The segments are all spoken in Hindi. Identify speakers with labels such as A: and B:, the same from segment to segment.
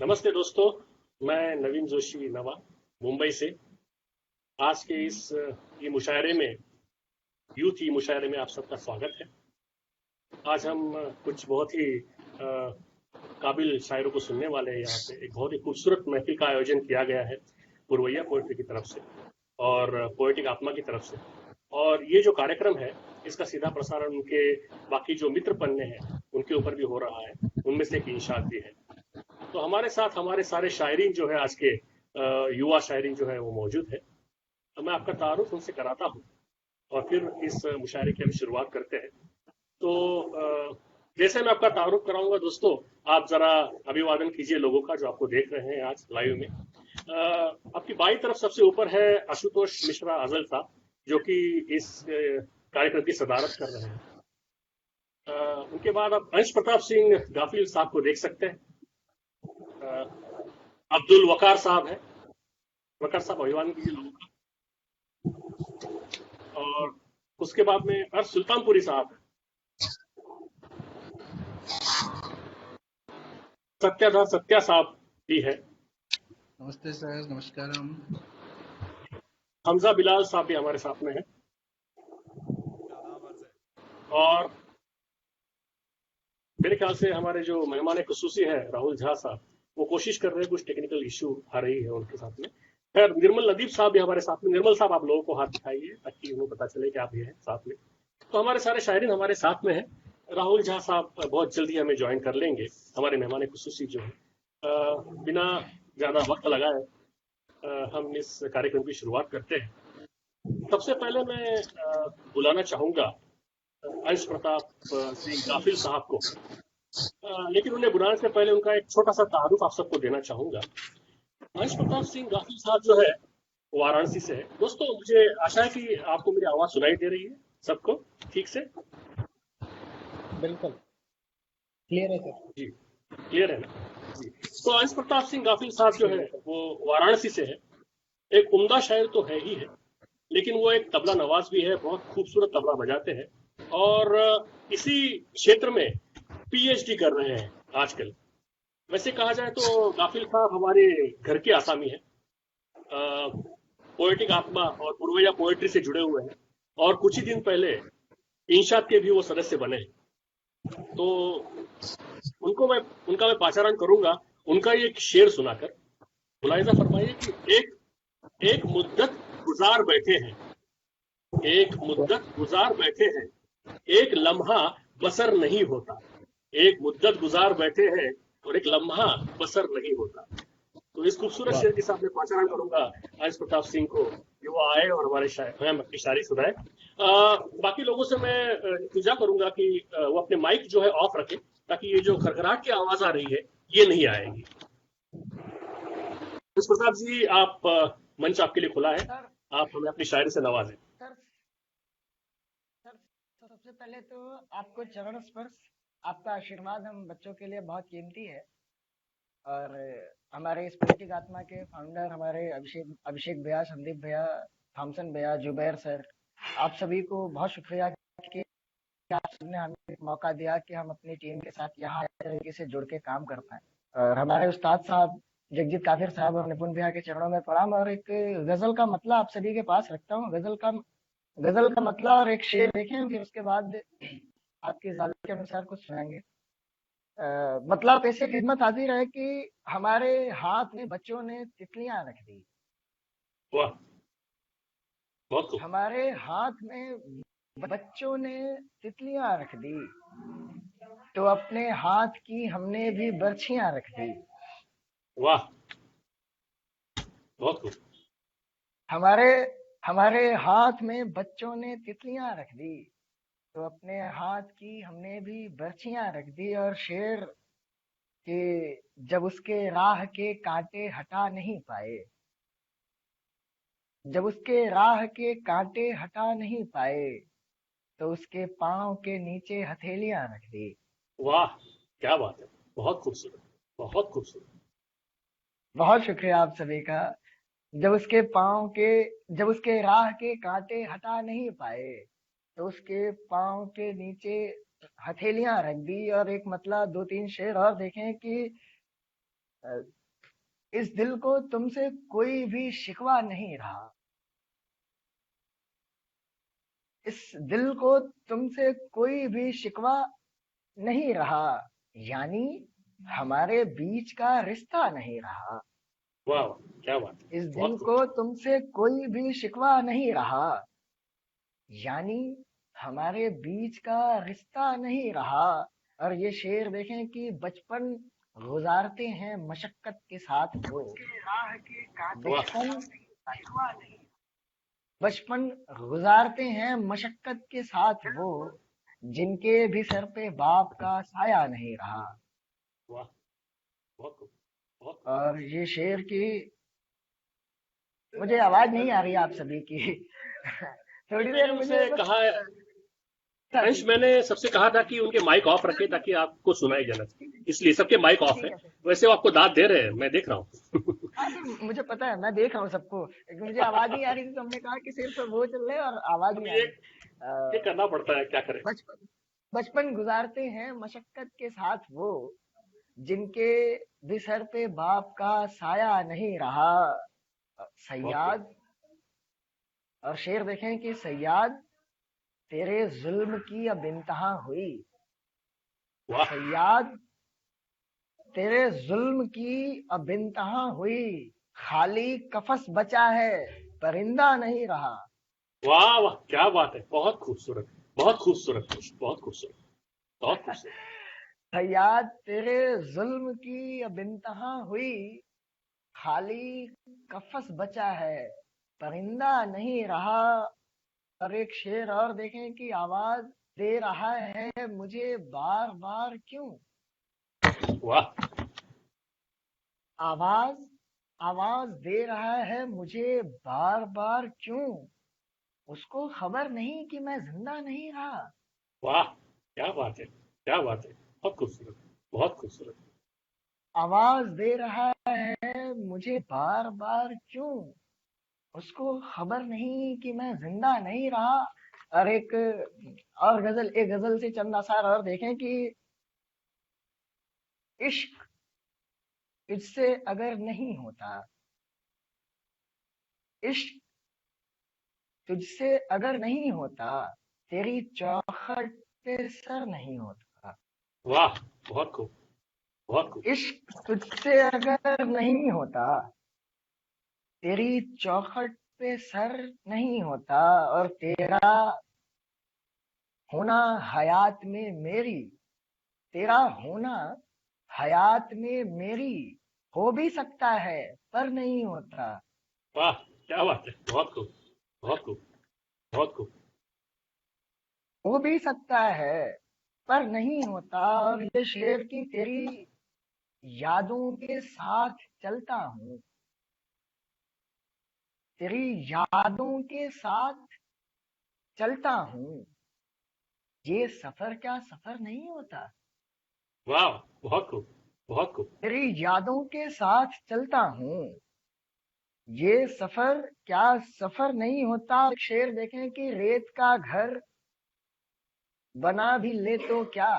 A: नमस्ते दोस्तों। मैं नवीन जोशी नवा मुंबई से। आज के इस ये मुशायरे में यूथ ई मुशायरे में आप सबका स्वागत है। आज हम कुछ बहुत ही काबिल शायरों को सुनने वाले हैं। यहाँ पे एक बहुत ही खूबसूरत महफिल का आयोजन किया गया है पुरवैया पोएट्री की तरफ से और पोएटिक आत्मा की तरफ से। और ये जो कार्यक्रम है इसका सीधा प्रसारण उनके बाकी जो मित्र पन्ने हैं उनके ऊपर भी हो रहा है। उनमें से एक इंशाद भी है। तो हमारे साथ हमारे सारे शायरीन जो है आज के युवा शायरीन जो है वो मौजूद है। तो मैं आपका तारुफ उनसे कराता हूँ और फिर इस मुशायरे की अभी शुरुआत करते हैं। तो जैसे मैं आपका तारुफ कराऊंगा दोस्तों, आप जरा अभिवादन कीजिए लोगों का जो आपको देख रहे हैं आज लाइव में। आपकी बाई तरफ सबसे ऊपर है आशुतोष मिश्रा अजल साहब, जो कि इस कार्यक्रम की सदारत कर रहे हैं। उनके बाद आप अंश प्रताप सिंह गाफिल साहब को देख सकते हैं। अ, अब्दुल वकार साहब है। वकार साहब अभिवादन कीजिए लोगों का। और उसके बाद में अर्श सुल्तानपुरी साहब है। सत्याधर सत्या साहब भी है।
B: नमस्ते सर, नमस्कारम।
A: हमजा बिलाल साहब भी हमारे साथ में है। और मेरे ख्याल से हमारे जो मेहमान खुसूसी है राहुल झा साहब, वो कोशिश कर रहे हैं, कुछ टेक्निकल इश्यू आ रही है उनके साथ में। खैर, निर्मल नदीफ साहब भी हमारे साथ में। निर्मल साहब, आप लोगों को हाथ दिखाइए ताकि उन्हें पता चले कि आप भी हैं साथ में। तो हमारे सारे शायरीन हमारे साथ में है। राहुल झा साहब बहुत जल्दी हमें ज्वाइन कर लेंगे, हमारे मेहमान खुसूसी जो है। बिना ज्यादा वक्त लगाए हम इस कार्यक्रम की शुरुआत करते हैं। सबसे पहले मैं बुलाना चाहूंगा अंश प्रताप सिंह गाफिल साहब को। लेकिन उन्हें बुलाने से पहले उनका एक छोटा सा तारुफ आप सबको देना चाहूंगा। अंश प्रताप सिंह गाफिल साहब जो है वाराणसी से है। दोस्तों, मुझे आशा है कि आपको मेरी आवाज सुनाई दे रही है सबको ठीक से।
C: बिल्कुल क्लियर है सर।
A: जी, क्लियर है ना जी। तो अंश प्रताप सिंह गाफिल साहब जो है वो वाराणसी से है। एक उम्दा शायर तो है ही है, लेकिन वो एक तबला नवाज भी है। बहुत खूबसूरत तबला बजाते हैं और इसी क्षेत्र में पीएचडी कर रहे हैं आजकल। वैसे कहा जाए तो गाफिल साहब हमारे घर के आसामी है। पोएटिक आत्मा और पुरवैया पोएट्री से जुड़े हुए हैं और कुछ ही दिन पहले इंशाद के भी वो सदस्य बने हैं। तो उनको मैं उनका मैं पाचारण करूंगा उनका ये एक शेर सुनाकर। मुलाहिजा फरमाइए कि एक एक मुद्दत गुजार बैठे हैं, एक मुद्दत गुजार बैठे हैं, एक लम्हा बसर नहीं होता। एक मुद्दत गुजार बैठे हैं और एक लम्हा बसर नहीं होता। तो इस खूबसूरत शेर के साथ मैं पाचारण करूंगा अंश प्रताप सिंह को कि वो आए और हमारे हम अपनी शायरी सुनाए। बाकी लोगों से मैं इल्तिजा करूंगा कि वो अपने माइक जो है ऑफ रखें, ताकि ये जो खरखराहट की आवाज आ रही है ये नहीं आएगी। अंश प्रताप जी, आप मंच आपके लिए खुला है।
C: सर
A: आप हमें अपनी शायरी से नवाजें।
C: सर सर तो सबसे पहले तो आपको चरण स्पर्श, आपका आशीर्वाद हम बच्चों के लिए बहुत कीमती है। और हमारे इस पोएटिक आत्मा के फाउंडर हमारे अभिषेक अभिषेक भैया, संदीप भैया, थॉमसन भैया, जुबैर सर, आप सभी को बहुत शुक्रिया कि आपने हमें एक मौका दिया कि हम अपनी टीम के साथ यहाँ तरीके से जुड़ के काम कर पाए। और हमारे उस्ताद साहब जगजीत काफिर साहब और निपुण भैया के चरणों में प्रणाम। और एक गजल का मतलब आप सभी के पास रखता हूँ। गजल का मतलब और एक शेर देखें, फिर उसके बाद आपकी इजाजत के अनुसार कुछ सुनाएंगे। मतलब ऐसे खिदमत हाजिर है कि हमारे हाथ में बच्चों ने तितलियां रख दी।
A: वाह, बहुत खूब।
C: हमारे हाथ में बच्चों ने तितलियां रख दी, तो अपने हाथ की हमने भी बर्छियां रख दी।
A: वाह, बहुत खूब।
C: हमारे हमारे हाथ में बच्चों ने तितलियां रख दी, तो अपने हाथ की हमने भी बर्छियां रख दी। और शेर कि जब उसके राह के कांटे हटा नहीं पाए, जब उसके राह के कांटे हटा नहीं पाए, तो उसके पांव के नीचे हथेलियां रख दी।
A: वाह, क्या बात है। बहुत खूबसूरत, बहुत खूबसूरत।
C: बहुत शुक्रिया आप सभी का। जब उसके पांव के जब उसके राह के कांटे हटा नहीं पाए, तो उसके पांव के नीचे हथेलियां रख दी। और एक मतलब दो तीन शेर और देखें कि अ, इस दिल को तुमसे कोई भी शिकवा नहीं रहा, इस दिल को तुमसे कोई भी शिकवा नहीं रहा, यानी हमारे बीच का रिश्ता नहीं रहा।
A: वाह वाह, क्या बात है,
C: इस दिल
A: बहुत खूब।
C: को तुमसे कोई भी शिकवा नहीं रहा, यानी हमारे बीच का रिश्ता नहीं रहा। और ये शेर देखें कि बचपन गुजारते हैं मशक्कत के साथ वो,
A: वाह
C: बचपन बचपन गुजारते हैं मशक्कत के साथ वो, जिनके भी सर पे बाप का साया नहीं रहा।
A: वाह, बहुत खूब, बहुत
C: और ये शेर की मुझे आवाज नहीं आ रही आप सभी की
A: खूब।
C: थोड़ी
A: मैंने
C: देर मुझे
A: उनसे
C: बस
A: कहा, अंश, मैंने सबसे कहा था कि उनके माइक ऑफ रखे ताकि आपको सुनाई देना, इसलिए सबके माइक ऑफ है।
C: ठीक है।
A: वैसे वो आपको दाद दे रहे हैं, मैं देख रहा हूँ।
C: हाँ तो मुझे पता है, मैं देख रहा हूँ सबको, लेकिन मुझे आवाज नहीं आ रही थी तो हमने कहा कि सिर्फ वो चल रहे हैं और आवाज
A: अब
C: नहीं आ
A: ये
C: रही।
A: ये
C: अ,
A: करना पड़ता है, क्या करें।
C: बचपन बचपन गुजारते हैं मशक्कत के साथ वो, जिनके भी सर पे बाप का साया नहीं रहा।
A: बहुत खूब।
C: सयाद। और शेर देखें कि सयाद, तेरे जुल्म की अब इंतहा हुई।
A: वाह
C: सयाद, तेरे जुल्म की अब इंतहा हुई, खाली कफस बचा है, परिंदा नहीं रहा।
A: वाह वाह, क्या बात है, बहुत खूबसूरत, बहुत खूबसूरत, बहुत खूबसूरत, बहुत खूबसूरत।
C: सयाद, तेरे जुल्म की अब इंतहा हुई, खाली कफस बचा है, परिंदा नहीं रहा। और एक शेर और देखें कि आवाज दे रहा है मुझे बार बार क्यों।
A: वाह
C: आवाज आवाज दे रहा है मुझे बार बार क्यों, उसको खबर नहीं कि मैं जिंदा नहीं रहा।
A: वाह, क्या बात है, क्या बात है, बहुत खूबसूरत, बहुत खूबसूरत।
C: आवाज दे रहा है मुझे बार बार क्यों, उसको खबर नहीं कि मैं जिंदा नहीं रहा। और एक गजल से चंद आसार और देखें कि इश्क तुझसे अगर नहीं होता, इश्क तुझसे अगर नहीं होता, तेरी चौखट पे सर नहीं होता।
A: वाह, बहुत खूब, बहुत खूब।
C: इश्क तुझसे अगर नहीं होता, तेरी चौखट पे सर नहीं होता। और तेरा होना हयात में मेरी, तेरा होना हयात में मेरी हो भी सकता है पर नहीं होता।
A: वाह, क्या बात है, बहुत खूब, बहुत खूब, बहुत खूब।
C: हो भी सकता है पर नहीं होता। और ये शेर की तेरी यादों के साथ चलता हूँ, तेरी यादों के साथ चलता हूँ, ये सफर क्या सफर नहीं होता।
A: वाह, बहुत खूब, बहुत खूब।
C: तेरी यादों के साथ चलता हूँ, ये सफर क्या सफर नहीं होता। शेर देखें कि रेत का घर बना भी ले तो क्या,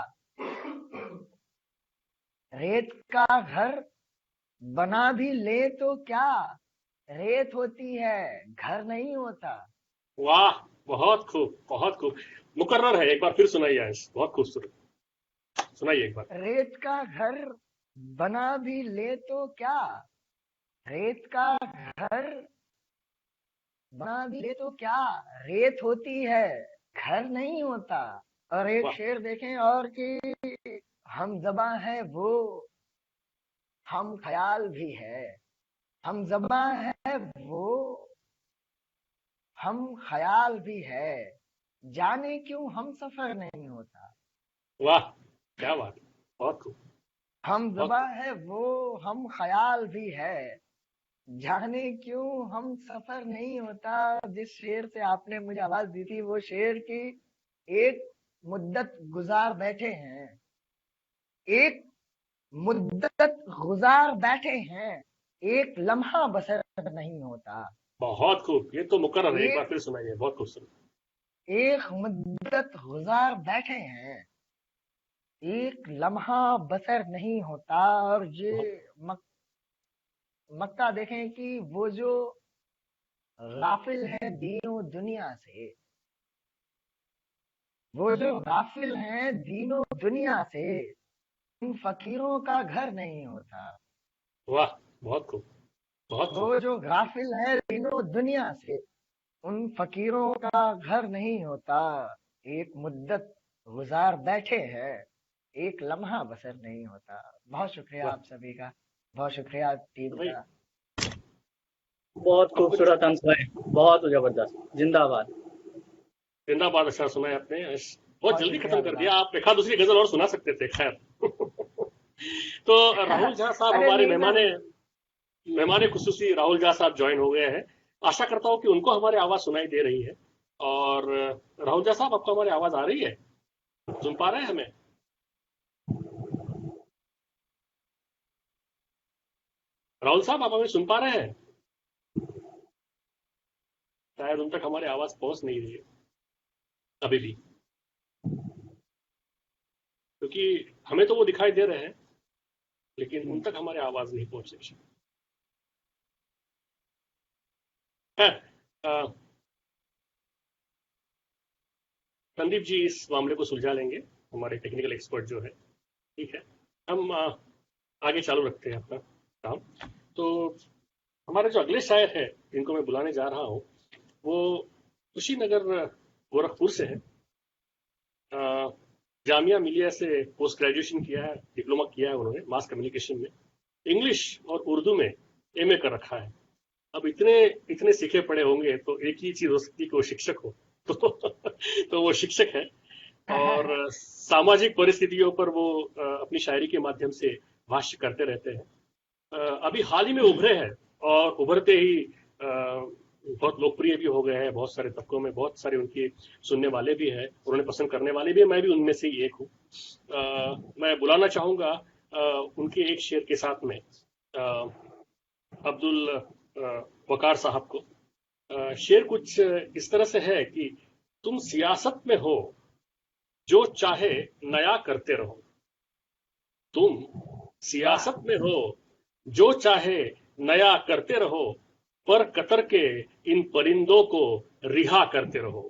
C: रेत का घर बना भी ले तो क्या, रेत होती है घर नहीं होता।
A: वाह, बहुत खूब, बहुत खूब। मुकर्रर है, एक बार फिर सुनाइए अंश, बहुत खूबसूरत, सुनाइए एक बार।
C: रेत का घर बना भी ले तो क्या, रेत का घर बना भी ले तो क्या, रेत होती है घर नहीं होता। और एक
A: वाह
C: शेर देखें और कि हम ज़बां है वो, हम ख्याल भी है, हम ज़बां है वो, हम ख्याल भी है, जाने क्यों हम सफर नहीं होता।
A: वाह, क्या बात है, बहुत खूब,
C: हम
A: बहुत
C: ज़बां
A: खूब।
C: है वो, हम ख्याल भी है, जाने क्यों हम सफर नहीं होता। जिस शेर से आपने मुझे आवाज दी थी, वो शेर की एक मुद्दत गुजार बैठे हैं, एक मुद्दत गुजार बैठे हैं, एक लम्हा बसर नहीं होता।
A: बहुत खूब, ये तो मुकर्रर है, एक बार
C: एक
A: फिर सुनाइए, बहुत खूबसूरत।
C: एक मुद्दत गुजार बैठे हैं, एक लम्हा बसर नहीं होता। और ये
A: बहुत
C: मक, मक्का देखें कि वो जो गाफिल है दीनों दुनिया से, वो जो गाफिल है दीनों दुनिया से, उन फकीरों का घर नहीं होता।
A: वाह, बहुत खूब, बहुत खूब।
C: वो जो गाफिल है दीनों दुनिया से, उन फकीरों का घर नहीं होता। एक मुद्दत गुजार बैठे हैं, एक लम्हा बसर नहीं होता। बहुत शुक्रिया
A: वाह,
C: आप सभी का, बहुत शुक्रिया टीम
A: तो भाई
C: का।
D: बहुत
A: अब कुछ
D: खूबसूरत अंश भाई, बहुत जबरदस्त, जिंदाबाद।
A: जिंदाबाद, अच्छा सुना है आपने। बहुत
C: बहुत
A: जल्दी
C: शुक्रिया
A: खत्म कर
C: अभिलाष।
A: दिया आप, एक आध दूसरी गजल और सुना सकते थे, खैर। तो राहुल झा साहब
C: अरे
A: हमारे
C: नींद
A: मेहमान मेहमान खुसूसी राहुल झा साहब ज्वाइन हो गए हैं। आशा करता हूँ कि उनको हमारी आवाज सुनाई दे रही है। और राहुल झा साहब, आपको हमारी आवाज आ रही है? सुन पा रहे हैं हमें? राहुल साहब, आप हमें सुन पा रहे हैं? शायद उन तक हमारी आवाज पहुंच नहीं रही है अभी भी, क्योंकि हमें तो वो दिखाई दे रहे हैं, लेकिन उन तक हमारी आवाज नहीं पहुंच रही है। संदीप जी इस मामले को सुलझा लेंगे, हमारे टेक्निकल एक्सपर्ट जो है। ठीक है, हम आगे चालू रखते हैं अपना काम। तो हमारे जो अगले शायर है जिनको मैं बुलाने जा रहा हूँ, वो कुशीनगर गोरखपुर से है। जामिया मिलिया से पोस्ट ग्रेजुएशन किया है, डिप्लोमा किया है उन्होंने मास कम्युनिकेशन में। इंग्लिश और उर्दू में एमए कर रखा है। अब इतने इतने सीखे पड़े होंगे तो एक ही चीज हो सकती है कि वो शिक्षक हो। तो वो शिक्षक है, और सामाजिक परिस्थितियों पर वो अपनी शायरी के माध्यम से भाष्य करते रहते हैं। अभी हाल ही में उभरे हैं, और उभरते ही बहुत लोकप्रिय भी हो गए हैं। बहुत सारे तबकों में बहुत सारे उनके सुनने वाले भी हैं, उन्हें पसंद करने वाले भी हैं। मैं भी उनमें से ही एक हूँ। मैं बुलाना चाहूंगा उनके एक शेर के साथ में अब्दुल वकार साहब को। शेर कुछ इस तरह से है कि तुम सियासत में हो, जो चाहे नया करते रहो। तुम सियासत में हो, जो चाहे नया करते रहो, पर कतर के इन परिंदों को रिहा करते रहो।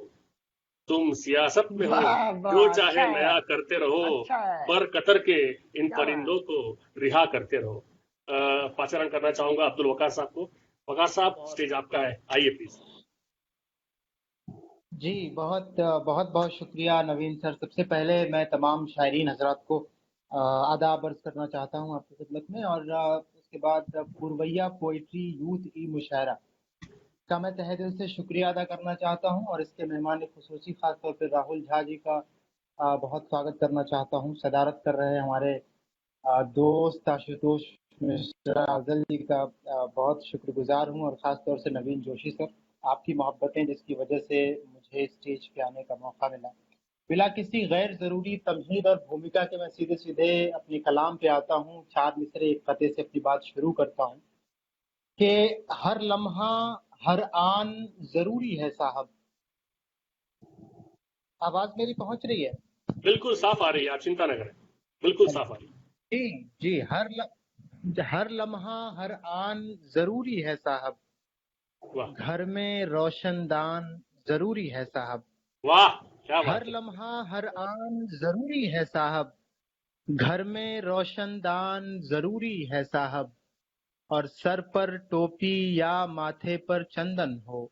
A: तुम सियासत में हो,
C: वाह
A: जो
C: वाह,
A: चाहे
C: अच्छा है,
A: नया करते रहो,
C: अच्छा है,
A: पर कतर के इन
C: क्या बात।
A: परिंदों को रिहा करते रहो। पाचारण करना चाहूंगा अब्दुल वकार साहब को। वकार साहब,
B: बहुत
A: स्टेज आपका है, आइए प्लीज।
B: जी, बहुत बहुत बहुत शुक्रिया नवीन सर। सबसे पहले मैं तमाम शायरीन हजरात को आदाब अर्ज करना चाहता हूं आपकी खिदमत में। और उसके बाद पूर्वैया पोइट्री यूथ ई मुशायरा का मैं तहे दिल से शुक्रिया अदा करना चाहता हूं। और इसके मेहमान खुसूसी खासतौर पर राहुल झा जी का बहुत स्वागत करना चाहता हूं। सदारत कर रहे हैं हमारे दोस्त आशुतोष मिश्रा अफजल जी का बहुत शुक्रगुजार हूं। और ख़ास तौर से नवीन जोशी सर, आपकी मोहब्बतें जिसकी वजह से मुझे स्टेज पे आने का मौका मिला। बिला किसी गैर ज़रूरी तमहीद और भूमिका के मैं सीधे सीधे अपने कलाम पे आता हूँ। 4 मिसरे एक क़ते से अपनी बात शुरू करता हूँ कि हर लम्हा हर आन ज़रूरी है साहब। आवाज़ मेरी पहुँच रही है?
A: बिल्कुल साफ आ रही है, आप चिंता न करें, बिल्कुल साफ आ रही
B: जी जी, हर लम्हा हर आन ज़रूरी है साहब।
A: है। वाह
B: घर में रोशनदान जरूरी है साहब।
A: वाह, क्या
B: हर
A: बात है।
B: लम्हा हर आन जरूरी है साहब। घर में रोशनदान जरूरी है साहब। और सर पर टोपी या माथे पर चंदन हो।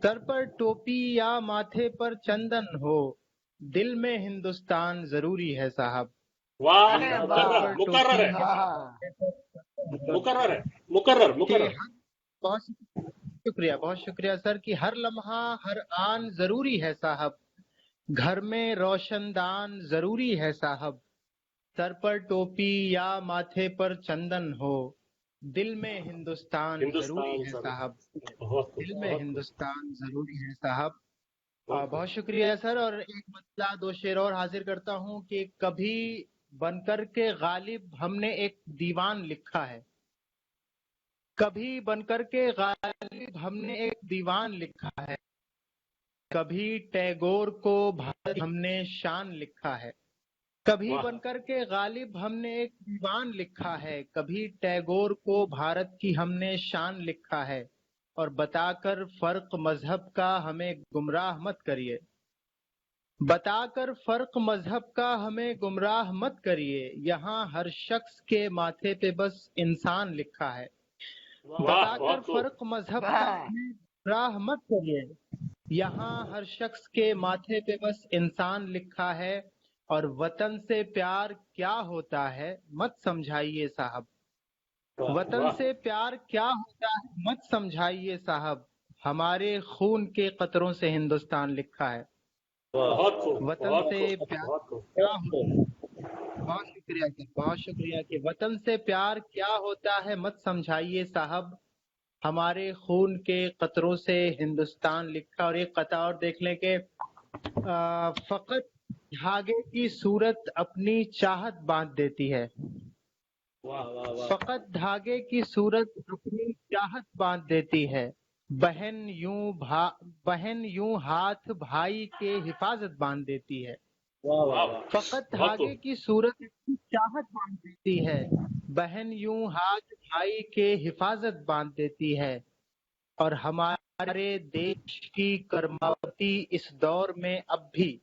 B: सर पर टोपी या माथे पर चंदन हो। दिल में हिंदुस्तान जरूरी है साहब।
A: वाह,
C: अरे
B: सर
A: मुकर्रर
B: पर
C: वाह,
A: मुकर्रर
B: टोपी
A: है,
B: या
C: वाह,
B: माथे पर चंदन हो
A: मुकर्रर है, मुकर्रर
B: कि
A: मुकर्रर।
B: बहुत शुक्रिया, बहुत शुक्रिया सर। कि हर लम्हा हर आन जरूरी है साहब। घर में रोशनदान जरूरी है साहब। सर पर टोपी या माथे पर चंदन हो। दिल में हिंदुस्तान जरूरी
A: हिंदुस्तान
B: है
A: जरूर।
B: साहब।
A: बहुत खूब,
B: दिल में
A: बहुत खूब,
B: हिंदुस्तान जरूरी है साहब।
A: बहुत खूब।
B: बहुत शुक्रिया सर। और एक मसला 2 शेर और हाजिर करता हूँ कि कभी बनकर के गालिब हमने एक दीवान लिखा है। कभी बनकर के गालिब हमने एक दीवान लिखा है। कभी टैगोर को भारत हमने शान लिखा है। कभी
A: वाह
B: बनकर के गालिब हमने एक दीवान लिखा है, कभी टैगोर को भारत की हमने शान लिखा है, और बताकर फर्क मजहब का हमें गुमराह मत करिए। बताकर फर्क मजहब का हमें गुमराह मत करिए, यहाँ हर शख्स के माथे पे बस इंसान लिखा है।
A: वाह
B: बताकर
A: बहुत खूब
B: फर्क मजहब का
C: वाह
B: हमें गुमराह मत करिए, यहाँ हर शख्स के माथे पे बस इंसान लिखा है, और वतन से प्यार क्या होता है मत समझाइए साहब। वतन
A: वाह
B: से प्यार क्या होता है मत समझाइए साहब, हमारे खून के कतरों से हिंदुस्तान लिखा है।
A: बहुत खूब
B: वतन से
A: बहुत
B: प्यार
A: खूब
B: क्या होता है, बहुत शुक्रिया सर, बहुत शुक्रिया कि वतन से प्यार क्या होता है मत समझाइए साहब, हमारे खून के कतरों से हिंदुस्तान लिखा। और एक कता और देख लें कि फकत धागे की सूरत अपनी चाहत बांध देती है।
D: वाह वाह वाह
B: फकत धागे की सूरत अपनी चाहत बांध देती है, बहन यूं हाथ भाई के हिफाजत बांध देती है।
D: वाह वाह
A: वाह
D: वाह
B: फकत
A: बहुत
B: धागे
A: खूब
B: की सूरत अपनी चाहत बांध देती है, बहन यूं हाथ भाई के हिफाजत बांध देती है। और हमारे देश की कर्मावती इस दौर में अब भी,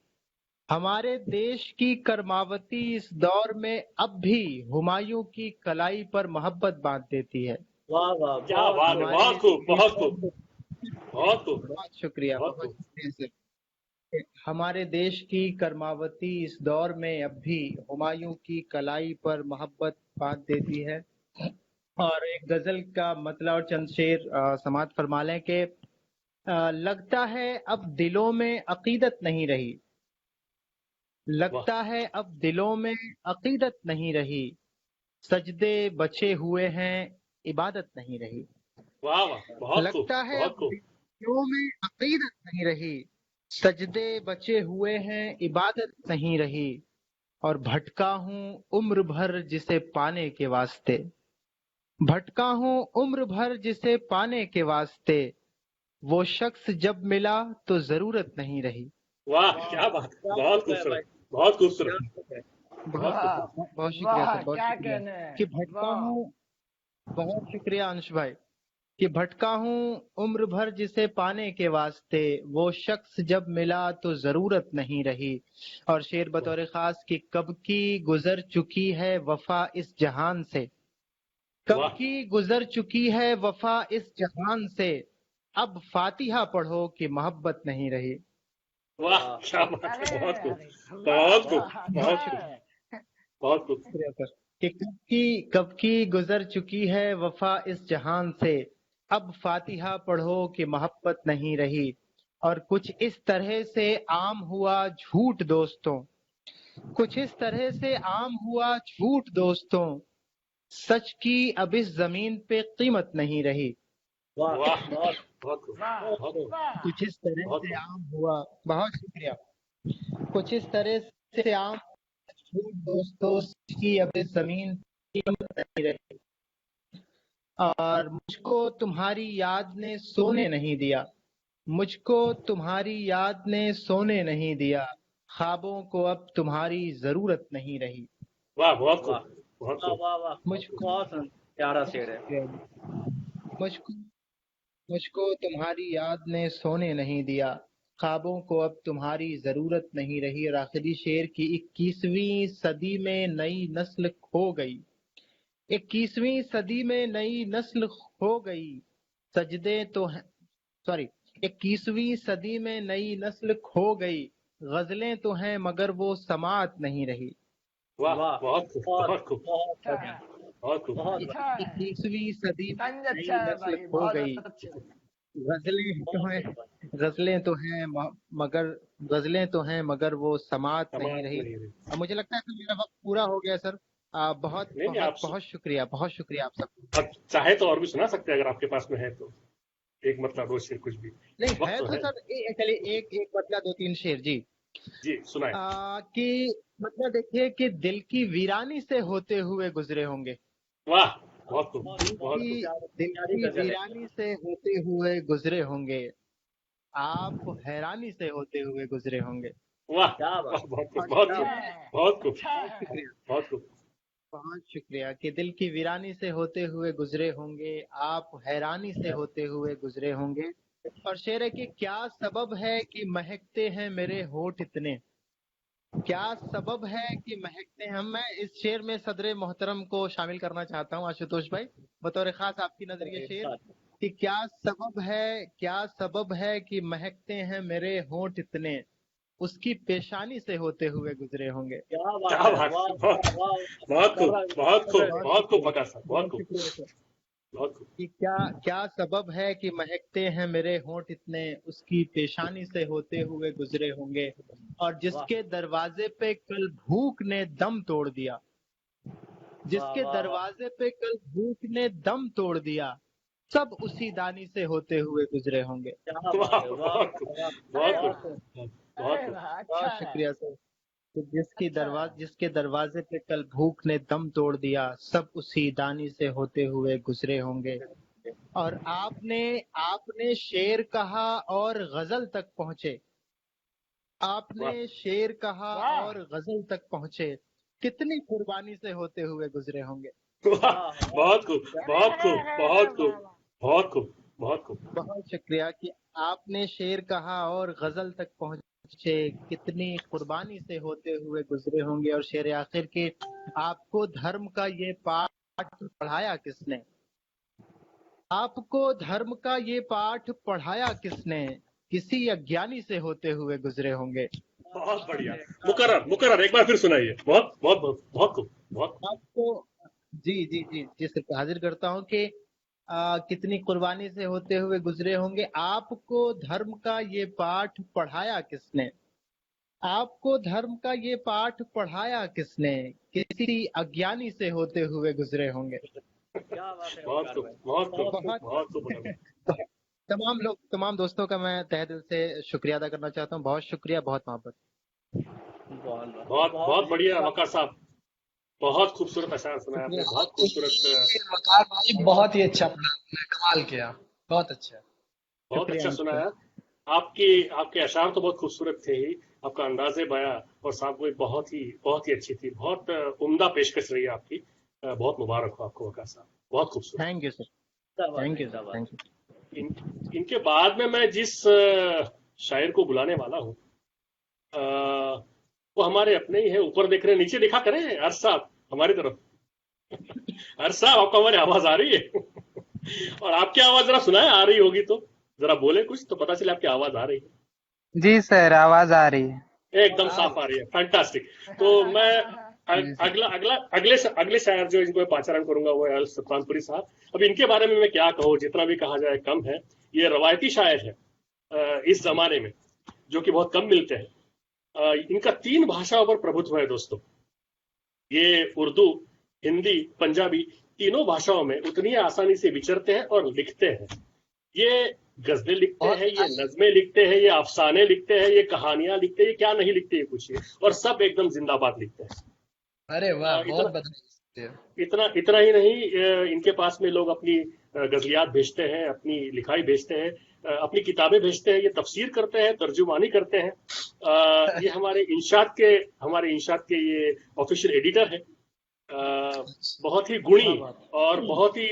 B: हमारे देश की कर्मावती इस दौर में अब भी हुमायूं की कलाई पर मोहब्बत बांध देती है।
D: वाह वाह
A: क्या
D: बहुत
A: बात है
B: हमारे
A: बहुत खूब बहुत खूब बहुत खूब
B: बहुत शुक्रिया,
A: बहुत
B: बहुत
A: खूब
B: शुक्रिया सर। हमारे देश की कर्मावती इस दौर में अब भी हुमायूं की कलाई पर मोहब्बत बांध देती है। और एक गजल का मतलब और चंद शेर समाप्त फरमा लें कि लगता है अब दिलों में अकीदत नहीं रही,
A: वाह
B: लगता है अब दिलों में अकीदत नहीं रही, सजदे बचे हुए हैं इबादत नहीं रही।
A: वाह वाह बहुत खूब
B: लगता है अब
A: बहुत खूब
B: दिलों में अकीदत नहीं रही, सजदे बचे हुए हैं इबादत नहीं रही, और भटका हूँ उम्र भर जिसे पाने के वास्ते, भटका हूँ उम्र भर जिसे पाने के वास्ते, वो शख्स जब मिला तो जरूरत नहीं रही।
A: वाह
D: वाह
A: क्या बात
D: क्या
A: बहुत
D: बात है भाई,
A: खूबसूरत बहुत खूबसूरत
D: क्या बात है।
B: बहुत
A: बहुत खूब
C: वाह
B: बहुत शुक्रिया
C: वाह
B: सर, बहुत
C: क्या
B: शुक्रिया
C: कहने
B: कि
C: हैं
B: भटका
C: वाह
B: हूँ। बहुत शुक्रिया अंश भाई कि भटका हूँ उम्र भर जिसे पाने के वास्ते, वो शख्स जब मिला तो जरूरत नहीं रही। और शेर बतौर खास कि कब की गुजर चुकी है वफा इस जहान से, कब
A: वाह
B: की गुजर चुकी है वफा इस जहान से, अब फातिहा पढ़ो कि मोहब्बत नहीं रही।
A: वाह
D: वाह
A: क्या बात है
C: अरे
A: बहुत खूब
C: अरे वाह
A: बहुत खूब
C: वाह
B: बहुत
A: बहुत
B: शुक्रिया,
A: खूब
C: क्या
A: बहुत खूब
B: शुक्रिया सर कि कब की गुजर चुकी है वफा इस जहान से, अब फातिहा पढ़ो कि मोहब्बत नहीं रही। और कुछ इस तरह से आम हुआ झूठ दोस्तों, कुछ इस तरह से आम हुआ झूठ दोस्तों, सच की अब इस जमीन पे कीमत नहीं रही।
D: वाह
A: वाह
D: बहुत
A: बहुत खूब
C: वाह
A: बहुत खूब
C: वाह
B: कुछ इस तरह
A: बहुत
B: से
A: खूब
B: आम हुआ, बहुत शुक्रिया, कुछ इस तरह से आम झूठ दोस्तों, सच की अब इस जमीन पे कीमत नहीं रही। और मुझको तुम्हारी याद ने सोने नहीं दिया, मुझको तुम्हारी याद ने सोने नहीं दिया, ख्वाबों को अब तुम्हारी जरूरत नहीं रही।
A: वाह बहुत
D: वाह
A: खूब बहुत
D: वाह
A: खूब
D: वाह वाह
B: मुझको
D: बहुत प्यारा शेर है।
B: मुझको मुझको तुम्हारी याद ने सोने नहीं दिया, ख्वाबों को अब तुम्हारी जरूरत नहीं रही। और आखिरी शेर की 21वीं सदी में नई नस्ल खो गई, 21वीं सदी में नई नस्ल खो गई, सजदे तो हैं, सॉरी, 21वीं सदी में नई नस्ल खो गई, गजलें तो हैं मगर वो समात नहीं रही।
A: वाह
D: वाह
A: बहुत खूब
D: बहुत
A: बहुत खूब
D: बहुत
C: अच्छा
D: बढ़िया,
C: है
A: बहुत खूब
D: बहुत बढ़िया,
C: अच्छा है
B: 21वीं सदी में
C: तंज
B: नई
C: अच्छा है
B: नस्ल
C: भाई
B: खो
C: बहुत
B: गई,
C: अच्छे
B: गजलें तो
D: बहुत
B: हैं,
D: बढ़िया भाई।
B: गजलें तो हैं मगर गजलें तो हैं मगर वो समात नहीं
A: समाप्त
B: रही।
A: नहीं रही
B: अब मुझे लगता है कि मेरा वक्त पूरा हो गया सर। बहुत
A: नहीं नहीं
B: बहुत बहुत शुक्रिया आप सबका।
A: आप चाहे तो और भी सुना सकते हैं अगर आपके पास में है तो एक मतलब दो शेर कुछ भी
B: नहीं
A: वक्त
B: है
A: तो
B: तो
A: है
B: सर चलिए एक एक मतलब दो तीन शेर जी।
A: जी सुनाए
B: कि मतलब देखिए कि दिल की वीरानी से होते हुए गुजरे होंगे,
A: वाह बहुत खूब
D: बहुत बहुत
A: बहुत
B: कि
A: खूब
B: दिल
D: प्यारी
B: की
D: गजल है।
B: वीरानी से होते हुए गुजरे होंगे, आप हैरानी से होते हुए गुजरे होंगे।
A: वाह
D: क्या
A: वाह,
D: बात।
A: बहुत खूब, बहुत खूब, बहुत खूब,
C: अच्छा है।
A: बहुत खूब।
B: बहुत शुक्रिया कि दिल की वीरानी से होते हुए गुजरे होंगे, आप हैरानी से होते हुए गुजरे होंगे। और शेर है कि क्या सबब है कि महकते हैं मेरे होठ इतने, क्या सबब है कि महकते हैं हम। मैं इस शेर में सदर मोहतरम को शामिल करना चाहता हूँ आशुतोष भाई, बतौर खास आपकी नजर ये शेर कि क्या सबब है कि महकते हैं मेरे होठ इतने, उसकी पेशानी से होते हुए गुजरे होंगे।
D: क्या बात
A: क्या
D: है।
A: बात
D: वाह
A: है, बहुत
D: वाह वाह।
A: बहुत
D: कर
A: खूब,
D: रहा है,
A: बहुत
D: कर
A: खूब,
D: रहा है।
B: बहुत
A: बहुत खूब
B: शुक्रिया,
A: बका साहब, बहुत
B: बहुत
A: खूब,
B: शुक्रिया सर।
A: बहुत खूब।
B: कि क्या क्या सबब है कि महकते हैं मेरे होंठ इतने, उसकी पेशानी से होते हुए गुजरे होंगे। और
D: वाह
B: जिसके दरवाजे पे कल भूख ने दम तोड़ दिया,
D: वाह
B: जिसके
D: वाह वाह।
B: दरवाजे पे कल भूख ने दम तोड़ दिया, सब उसी दानी से होते हुए गुजरे होंगे।
D: क्या
A: वाह,
D: बात है। वाह
A: बहुत खूब,
D: वाह
C: अरे
A: बहुत खूब,
D: वाह।
C: वाह,
A: बहुत
C: अरे
A: खूब।
C: वाह,
B: बहुत
C: अच्छा है,
B: शुक्रिया सर। तो
C: अच्छा है।
B: जिसके दरवाजे पे कल भूख ने दम तोड़ दिया, सब उसी दानी से होते हुए गुजरे होंगे। और आपने आपने शेर कहा और गजल तक पहुंचे,
A: वाह
B: आपने शेर कहा
C: वाह,
B: और गजल तक पहुंचे, कितनी कुर्बानी से होते हुए गुजरे होंगे।
A: वाह,
D: वाह वाह।
A: बहुत खूब,
D: क्या
C: अरे
A: बहुत
C: अरे
A: खूब,
C: अरे अरे
A: बहुत
C: वाह
A: खूब,
C: वाह।
A: बहुत खूब, बहुत खूब।
B: बहुत शुक्रिया कि आपने शेर कहा और गजल तक पहुंचे, कितनी कुर्बानी से होते हुए गुजरे होंगे। और शेर आखिर के, आपको धर्म का ये पाठ पढ़ाया किसने, आपको धर्म का ये पाठ पढ़ाया किसने, किसी अज्ञानी से होते हुए गुजरे होंगे।
A: बहुत
D: बात
A: बढ़िया,
D: है। क्या
A: मुकर्रर मुकर्रर, एक बार फिर सुनाइए। बहुत बहुत बहुत बहुत खूब, बहुत।
B: आपको जी जी जी जी सर, हाजिर करता हूँ कि कितनी कुर्बानी से होते हुए गुजरे होंगे। आपको धर्म का ये पाठ पढ़ाया किसने, आपको धर्म का ये पाठ पढ़ाया किसने, किसी अज्ञानी से होते हुए गुजरे होंगे।
D: क्या बात है
A: बहुत
D: वकार
A: खूब,
D: भाई।
A: बहुत खूब,
D: बहुत
B: बहुत
A: बहुत खूब मुकर्रर।
B: तमाम दोस्तों का मैं तहे दिल से शुक्रिया अदा करना चाहता हूँ। बहुत शुक्रिया, बहुत मोहब्बत।
D: बहुत
A: बहुत
D: बहुत
A: बहुत बढ़िया
D: शुक्रिया।
A: वकार साहब, बहुत खूबसूरत अशार सुनाया आपने,
B: शुक्रिया
A: बहुत खूबसूरत,
E: वकार भाई बहुत ही अच्छा पढ़ा आपने, कमाल किया, बहुत अच्छा।
A: बहुत अच्छा
B: शुक्रिया शुक्रिया।
A: सुनाया। आपकी आपके अशार तो बहुत खूबसूरत थे ही, आपका अंदाजे बयां और साहब को बहुत ही अच्छी थी, बहुत उम्दा पेशकश रही आपकी। बहुत मुबारक हो आपको वकार साहब, बहुत खूबसूरत।
B: थैंक यू सर,
D: जिंदाबाद
B: थैंक यू सर,
D: जिंदाबाद।
B: Thank you.
A: इन, इनके बाद में मैं जिस शायर को बुलाने वाला हूँ, वो हमारे अपने ही है, ऊपर देख रहे हैं, नीचे दिखा करें अर्श साहब हमारी तरफ। अर्श साहब, आपको हमारी आवाज आ रही है? और आपकी आवाज जरा सुनाए, आ रही होगी तो जरा बोले कुछ, तो पता चले आपकी आवाज आ रही है।
F: जी सर, आवाज आ रही है।
A: एकदम साफ आ रही है, फैंटास्टिक। तो मैं
F: जी सर।
A: अगला अगला अगले शायर जो इनको पाचारण करूंगा वो है अल सुल्तानपुरी साहब। अब इनके बारे में मैं क्या कहूँ, जितना भी कहा जाए कम है। ये रवायती शायर है इस जमाने में, जो कि बहुत कम मिलते हैं। इनका 3 भाषाओं पर प्रभुत्व है दोस्तों। ये उर्दू, हिंदी, पंजाबी, तीनों भाषाओं में उतनी आसानी से विचरते हैं और लिखते हैं। ये गजलें लिखते
E: बहुत
A: हैं, ये नज़्में लिखते हैं, ये अफसाने लिखते हैं, ये कहानियां लिखते हैं, ये क्या नहीं लिखते ये पूछिए, और सब एकदम जिंदाबाद लिखते हैं।
E: अरे वाह,
A: इतना
E: बहुत बधाई।
A: इतना इतना ही नहीं, इनके पास में लोग अपनी गजलियात भेजते हैं, अपनी लिखाई भेजते हैं, अपनी किताबें भेजते हैं, ये तफसीर करते हैं, तर्जुमानी करते हैं। ये हमारे इंशात के ये ऑफिशियल एडिटर है। बहुत ही गुणी
E: क्या बात।
A: और बहुत ही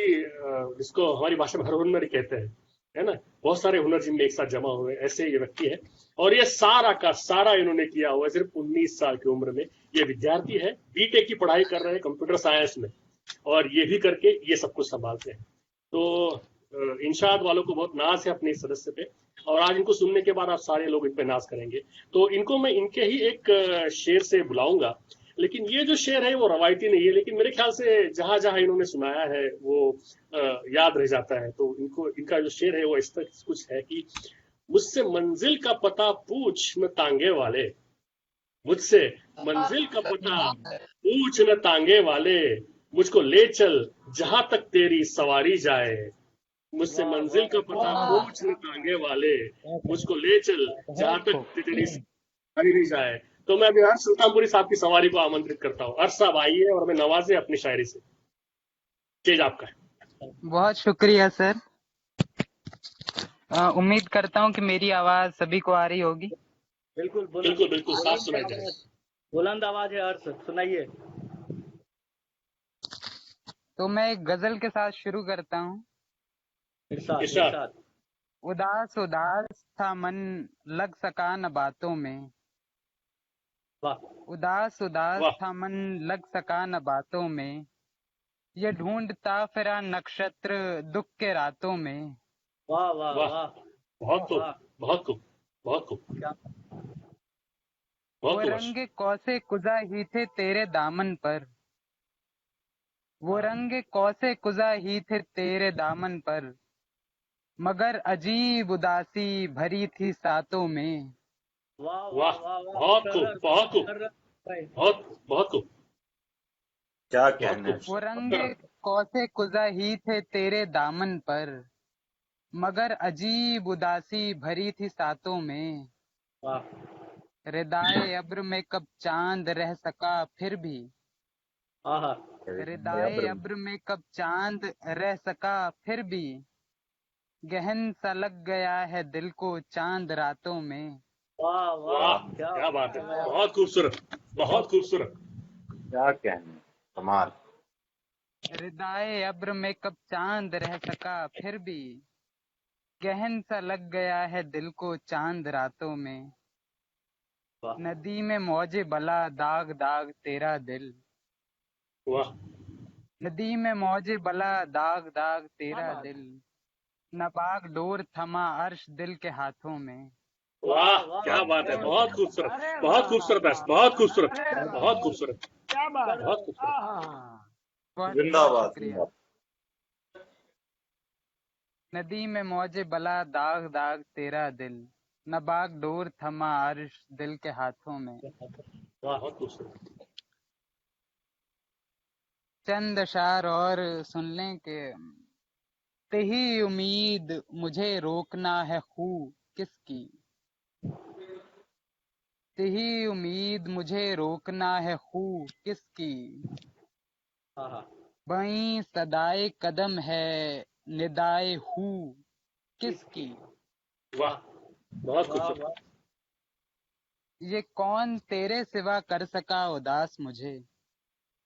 A: जिसको हमारी भाषा में हरहुन्नरी कहते हैं, है ना, बहुत सारे हुनर जिनमें एक साथ जमा हुए, ऐसे ये व्यक्ति है। और ये सारा का सारा इन्होंने किया हुआ है सिर्फ 19 साल की उम्र में। ये विद्यार्थी है, बीटेक की पढ़ाई कर रहे हैं कंप्यूटर साइंस में, और ये भी करके ये सब कुछ संभालते हैं। तो इंशाद वालों को बहुत नाज है अपने इस सदस्य पे, और आज इनको सुनने के बाद आप सारे लोग इन पे नाज करेंगे। तो इनको मैं इनके ही एक शेर से बुलाऊंगा। लेकिन ये जो शेर है वो रवायती नहीं है, लेकिन मेरे ख्याल से जहां जहां इन्होंने सुनाया है वो याद रह जाता है। तो इनका जो शेर है वो इस तरह कुछ है कि मुझसे मंजिल का पता पूछ न तांगे वाले, मुझसे मंजिल का पता पूछ न तांगे वाले, मुझको ले चल जहां तक तेरी सवारी जाए। मुझसे
D: वाह
A: मंजिल का
D: वाह
A: पता
E: वाह,
A: पूछ न तांगे वाले, मुझको ले चल जहां
B: बहुत
A: तक
B: खूब।
A: तेरी सवारी नहीं जाए। तो मैं अभी हर्ष सुल्तानपुरी साहब की सवारी को आमंत्रित करता हूँ। हर्ष साहब आइए और हमें नवाजे अपनी शायरी से। स्टेज आपका है।
F: बहुत शुक्रिया सर। उम्मीद करता हूँ कि मेरी आवाज सभी को आ रही होगी।
D: बिल्कुल
A: बिल्कुल बिल्कुल साफ सुनाई दे रहा है।
D: बुलंद आवाज है हर्ष, सुनाइए।
F: तो मैं एक गजल के साथ शुरू करता हूँ।
D: इरशाद
A: इरशाद।
D: इरशाद।
F: उदास उदास था मन, लग सका न बातों में।
D: वाह
F: उदास उदास
A: वाह
F: था मन, लग सका न बातों में। ये ढूंढता फिरा नक्षत्र दुख के रातों में।
D: वाह वाह
A: वाह
D: वाह
A: बहुत खूब
D: वाह।
A: बहुत खूब बहुत खूब
D: क्या
F: वो
A: बहुत खूब हर्ष।
F: रंग कौसे कुजा ही थे तेरे दामन पर। वो रंग कौसे कुजा ही थे तेरे दामन पर। मगर अजीब उदासी भरी थी सातों में।
D: वाह वाह
A: वाह
D: वाह वाह।
A: बहुत खूब
D: मुकर्रर
A: बहुत खूब
D: मुकर्रर भाई।
A: बहुत बहुत खूब
G: क्या
A: बहुत
G: कहने
A: खूब।
F: वो रंग कौसे कुजा ही थे तेरे दामन पर। मगर अजीब उदासी भरी थी सातों में।
D: वाह
F: रिदाए अब्र में कब चांद रह सका फिर भी।
D: आहा
F: रिदाए अब्र में कब चांद रह सका फिर भी। गहन सा लग गया है दिल को चांद रातों में।
D: वाह
A: वाह
D: वाह।
A: क्या बात है,
D: वाह।
A: बहुत खूबसूरत बहुत खूबसूरत।
G: क्या कहने, कमाल।
F: रिदाए अब्र में कब चांद रह सका फिर भी। गहन सा लग गया है दिल को चांद रातों में।
D: वाह
F: नदी में मौजे बला दाग दाग तेरा दिल।
A: वाह
F: नदी में मौजे बला दाग दाग तेरा
C: क्या बात
F: दिल। नबाग डोर थमा अर्श दिल के हाथों में।
A: वाह क्या बात है, बहुत खूबसूरत
C: अरे
A: बहुत
C: वाह
A: खूबसूरत हर्ष,
C: वाह।
A: बहुत खूबसूरत
C: अरे वाह।
A: बहुत खूबसूरत
C: क्या बात
A: बहुत खूबसूरत।
C: आहा।
F: बहुत बहुत
G: जिंदाबाद
F: शुक्रिया।
G: जिंदाबाद।
F: नदी में मौजे बला दाग दाग तेरा दिल। नबाग डोर थमा अर्श दिल के हाथों में।
D: वाह।
A: बहुत खूबसूरत।
F: चंद अशार और सुन लें कि तेही उम्मीद मुझे रोकना है खू किसकी। तेही उम्मीद मुझे रोकना है खू किसकी।
D: आहा
F: वहीं सदाए कदम है निदाए हू किसकी।
A: वाह बहुत
D: वाह
A: खूबसूरत।
D: वाह।
F: ये कौन तेरे सिवा कर सका उदास मुझे।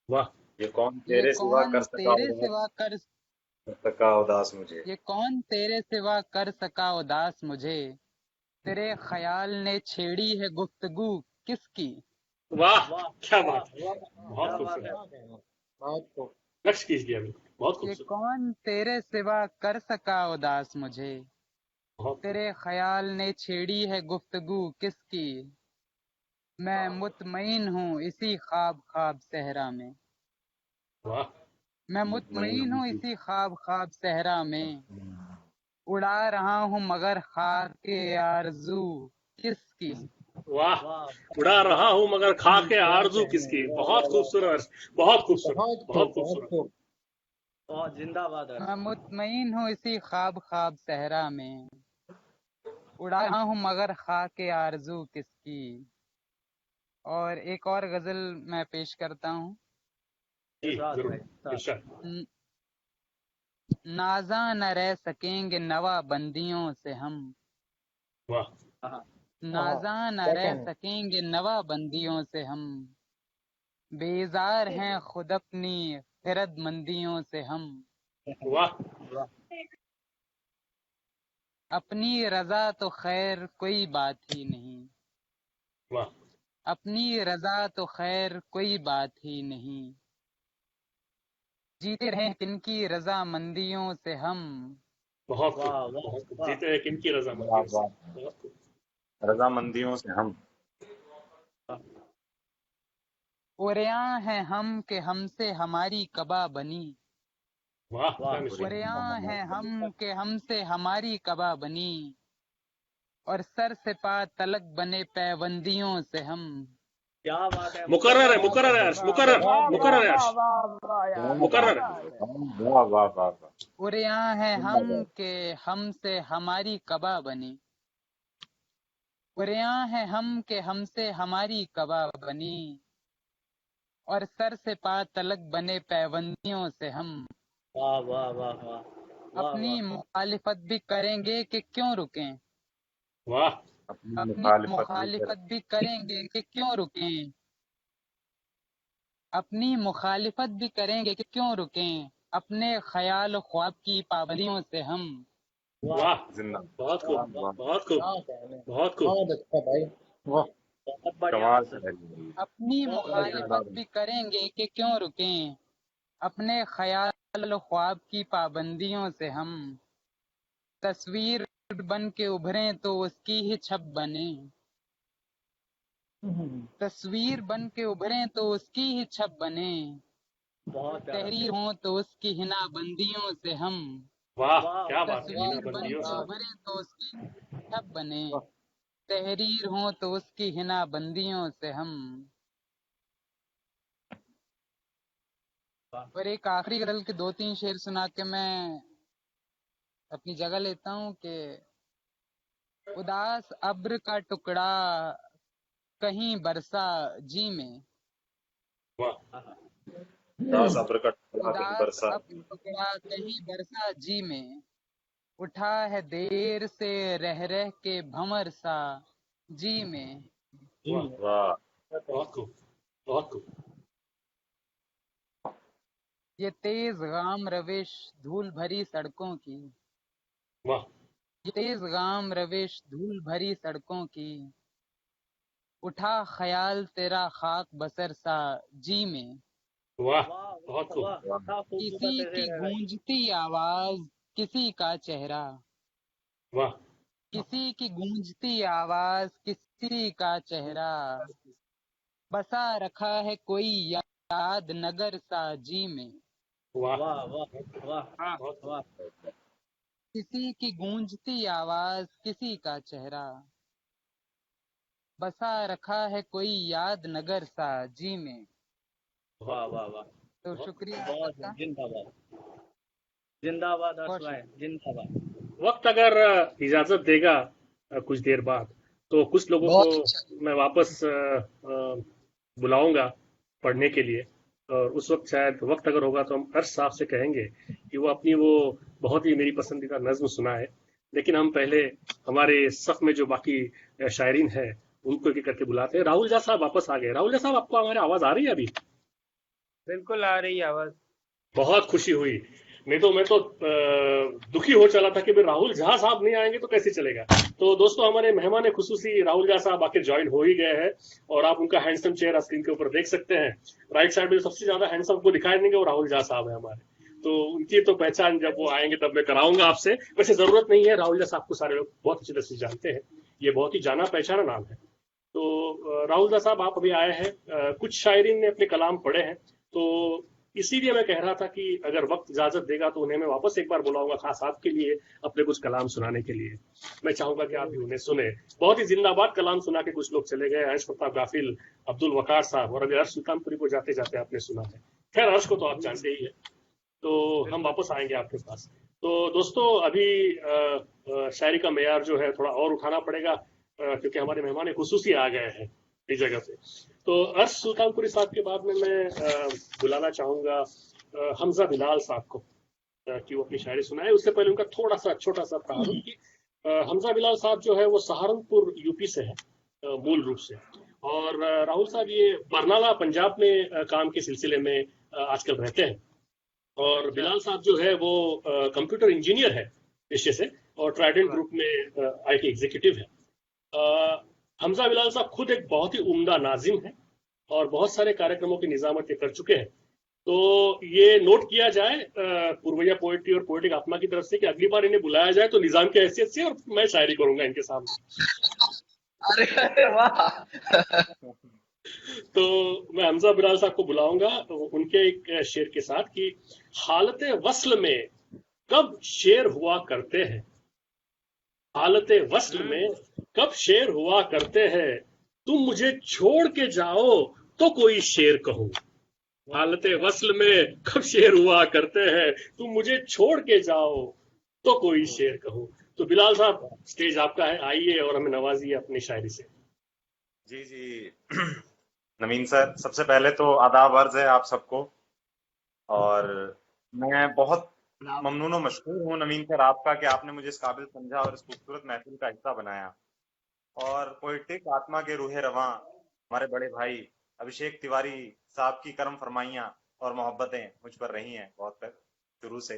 A: वाह
G: ये कौन
F: ये
G: तेरे सिवा
F: कौन
G: कर
F: तेरे सिवा कर
G: सका उदास मुझे।
F: ये कौन तेरे सिवा कर सका उदास मुझे। तेरे ख्याल ने छेड़ी है गुफ्तगू किसकी।
A: वाह
D: वाह
A: क्या
D: वाह
A: बात,
D: वाह।
A: बहुत
D: क्या बात है।
A: खूबसूरत।
B: बहुत खूब।
A: लक्ष्य कीजिए अभी, बहुत
F: ये
A: खूबसूरत
F: कौन तेरे सिवा कर सका उदास मुझे।
A: बहुत खूब।
F: तेरे ख्याल ने छेड़ी है गुफ्तगू किसकी। मैं मुतमईन हूँ इसी ख्वाब ख्वाब सहरा में।
A: वाह
F: मैं मुतमईन हूँ इसी ख्वाब ख्वाब सहरा में। उड़ा रहा हूँ मगर खाके आरज़ू किसकी।
A: वाह
D: वाह
A: उड़ा रहा हूँ मगर खा के आरजू किसकी। बहुत खूबसूरत हर्ष, बहुत खूबसूरत
B: बहुत
A: बहुत
B: खूब बहुत
A: खूबसूरत।
B: खूब।
D: बहुत जिंदाबाद हर्ष।
F: मैं मुतमईन हूँ इसी ख्वाब ख्वाब सहरा में। उड़ा रहा हूँ मगर खाके आरज़ू किसकी। और एक और गजल मैं पेश करता हूँ।
A: जी
D: इरशाद
A: जरूर
D: भाई इरशाद।
A: इरशाद।
F: न- नाजा न रह सकेंगे नवा बंदियों से हम।
A: वाह
D: आहा
F: नाजा न
B: क्या
F: रह
B: कहने।
F: सकेंगे नवा बंदियों से हम। बेजार हैं खुद अपनी खिरदमंदियों से हम।
A: वाह
D: वाह
F: अपनी रजा तो खैर कोई बात ही नहीं।
A: वाह
F: अपनी रजा तो खैर कोई बात ही नहीं। जीते रहे किनकी रजामंदियों से हम।
A: बहुत खूब
D: वाह वाह
A: बहुत खूब।
D: वाह।
A: जीते हैं किनकी
G: वाह
A: रजामंदियों से।
G: वाह।
A: बहुत खूब।
G: रजामंदियों से हम।
F: उरिया हैं हम के हमसे हमारी कबा बनी।
A: वाह
D: वाह।
A: क्या मिसाल।
F: उरिया हैं हम के हमसे हमारी कबा बनी। और सर से पा तलक बने पैबंदियों से हम।
D: क्या बात है।
A: मुकर्रर है
C: वाह
A: मुकर्रर है हर्ष, मुकर्रर
C: वाह
A: मुकर्रर है
C: वाह
A: हर्ष,
C: वाह वाह यार, क्या
A: मुकर्रर है।
C: बात है।
G: वाह वाह वाह वाह।
F: उरिया हैं हम के हमसे हमारी कबा बनी। उरिया हैं हम के हमसे हमारी कबा बनी। और सर से पा तलक बने पैबंदियों से हम।
D: वाह वाह वाह वाह वाह
F: अपनी
D: वाह।
F: मुखालिफत भी करेंगे कि क्यों रुकें।
A: वाह
G: अपनी
F: अपनी
G: मुखालिफत भी
F: मुखालिफत भी करेंगे कि क्यों रुकें, अपनी मुखालिफत भी करेंगे कि क्यों रुकें, अपने ख्याल और ख्वाब की पाबंदियों से हम।
A: वाह,
G: जिंदा।
A: बहुत
D: वाह
A: खूब,
D: वाह
A: बहुत खूब,
D: क्या कहने,
A: बहुत खूब।
B: बहुत अच्छा भाई, वाह।
D: बहुत बढ़िया
G: कमाल
D: नसीब,
G: है।
F: अपनी
D: बहुत बढ़िया
F: मुखालिफत
G: जिंदाबाद।
F: भी करेंगे कि क्यों रुकें, अपने ख्याल और ख्वाब की पाबंदियों से हम। तस्वीर बन के उभरें तो उसकी ही छप बने, तस्वीर बन के उभरें तो उसकी ही छप बने,
D: बहुत प्यारा
F: तहरीर हो तो उसकी हिना बंदियों से हम।
A: वाह,
D: वाह
A: क्या
D: वाह
A: बात है,
D: वाह
A: हिना
F: तस्वीर बन
A: बंदियों
F: के
A: से।
F: उभरें तो उसकी छप बने,
B: वाह।
F: तहरीर हो तो उसकी हिना बंदियों से हम।
D: वाह।
F: और एक आखिरी गजल के 2-3 शेर सुना के मैं अपनी जगह लेता हूँ कि उदास अब्र का टुकड़ा कहीं बरसा जी में,
A: वाह,
D: आहा,
G: उदास अब्र का टुकड़ा कहीं
F: उदास
G: बरसा।
F: अब्र का टुकड़ा कहीं बरसा जी में, उठा है देर से रह रह के भंवर सा जी में।
A: वाह,
G: वाह।
A: बहुत खूब, बहुत खूब।
F: ये तेज गाम रविश धूल भरी सड़कों की,
A: वाह,
F: ये तेज गाम रविश धूल भरी सड़कों की, उठा ख्याल तेरा खाक बसर सा जी में।
A: वाह,
D: वाह
A: बहुत
D: वाह
A: खूब।
D: वाह, क्या खूबसूरत
F: किसी की
D: शेर है भाई।
F: गूंजती आवाज किसी का चेहरा,
A: वाह,
F: किसी की गूंजती आवाज किसी का चेहरा, बसा रखा है कोई याद नगर सा जी में।
A: वाह,
D: वाह वाह वाह
A: बहुत खूब।
D: वाह,
F: किसी की गूंजती आवाज किसी का चेहरा, बसा रखा है कोई याद नगर सा जी में।
D: वाह वाह वाह,
F: तो
A: बहुत
F: शुक्रिया आप
D: बहुत
F: सबका,
D: जिंदाबाद, जिंदाबाद हर्ष
F: बहुत
D: भाई,
F: शुक्रिया।
D: जिंदाबाद।
A: वक्त अगर इजाजत देगा कुछ देर बाद, तो कुछ लोगों को
E: बहुत अच्छा।
A: मैं वापस बुलाऊंगा पढ़ने के लिए। और उस वक्त शायद वक्त अगर होगा तो हम अर्श साहब से कहेंगे कि वो अपनी वो बहुत ही मेरी पसंदीदा नज्म सुनाए। लेकिन हम पहले हमारे सफ में जो बाकी शायरीन है उनको एक एक करके बुलाते हैं। राहुल झा साहब वापस आ गए। राहुल झा साहब, आपको हमारी आवाज आ रही है अभी?
H: बिल्कुल आ रही है आवाज।
A: बहुत खुशी हुई। मैं तो दुखी हो चला था कि भाई राहुल झा साहब नहीं आएंगे तो कैसे चलेगा। तो दोस्तों, हमारे मेहमान खुसूसी राहुल झा साहब आखिर ज्वाइन हो ही गए हैं और आप उनका हैंडसम चेहरा स्क्रीन के ऊपर देख सकते हैं। राइट साइड में जो सबसे ज्यादा हैंडसम को दिखाई देंगे वो राहुल झा साहब है हमारे। तो उनकी तो पहचान जब वो आएंगे तब मैं कराऊंगा आपसे। वैसे जरूरत नहीं है, राहुल झा साहब को सारे लोग बहुत अच्छी तरह से जानते हैं। ये बहुत ही जाना पहचाना नाम है। तो राहुल झा साहब, आप अभी आए हैं। कुछ शायरीन ने अपने कलाम पढ़े हैं, तो इसीलिए मैं कह रहा था कि अगर वक्त इजाजत देगा तो उन्हें मैं वापस एक बार बुलाऊंगा खास आपके लिए अपने कुछ कलाम सुनाने के लिए। मैं चाहूंगा कि आप भी उन्हें सुने। बहुत ही जिंदाबाद कलाम सुना के कुछ लोग चले गए, हर्ष प्रताप गाफिल, अब्दुल वकार साहब, और अभी हर्ष सुल्तानपुरी को जाते जाते आपने सुना है। खैर, हर्ष को तो आप जानते ही है। तो हम वापस आएंगे आपके पास। तो दोस्तों, अभी शायरी का मेयार जो है थोड़ा और उठाना पड़ेगा, क्योंकि हमारे मेहमान खुसूसी आ गए हैं इस जगह पे। तो अर्श सुल्तानपुरी साहब के बाद में मैं बुलाना चाहूंगा हमजा बिलाल साहब को कि वो अपनी शायरी सुनाए। उससे पहले उनका थोड़ा सा छोटा सा प्रारंभ कि हमजा बिलाल साहब जो है वो सहारनपुर यूपी से है मूल रूप से। और राहुल साहब ये बरनाला पंजाब में काम के सिलसिले में आजकल रहते हैं। और बिलाल साहब जो है वो कंप्यूटर इंजीनियर है पेशे से और ट्राइडेंट ग्रुप में आईटी एग्जीक्यूटिव है। हमजा बिलाल साहब खुद एक बहुत ही उम्दा नाजिम है और बहुत सारे कार्यक्रमों की निजामत ये कर चुके हैं। तो ये नोट किया जाए पूर्वैया पोएट्री और पोएटिक आत्मा की तरफ से कि अगली बार इन्हें बुलाया जाए तो निजाम की हैसियत से और मैं शायरी करूंगा इनके सामने।
E: अरे अरे वाह।
A: तो मैं हमजा बिलाल साहब को बुलाऊंगा उनके एक शेर के साथ कि हालत वस्ल में कब शेर हुआ करते हैं, हालत वस्ल में कब शेर हुआ करते हैं, तुम मुझे छोड़ के जाओ तो कोई शेर कहूं। हालत वस्ल में कब शेर हुआ करते हैं, तुम मुझे छोड़ के जाओ तो कोई शेर कहूं। तो बिलाल साहब, स्टेज आपका है, आइए और हमें नवाजिए अपनी शायरी से।
G: जी जी। नवीन सर, सबसे पहले तो आदाब अर्ज है आप सबको। और मैं बहुत ममनून और मशकूर हूँ नवीन सर आपका कि आपने मुझे इस काबिल समझा और इस खूबसूरत महफिल का हिस्सा बनाया। और पोइट्रिक आत्मा के रूहे रवां हमारे बड़े भाई अभिषेक तिवारी साहब की करम फरमाइयां और मोहब्बतें मुझ पर रही हैं बहुत तक शुरू से।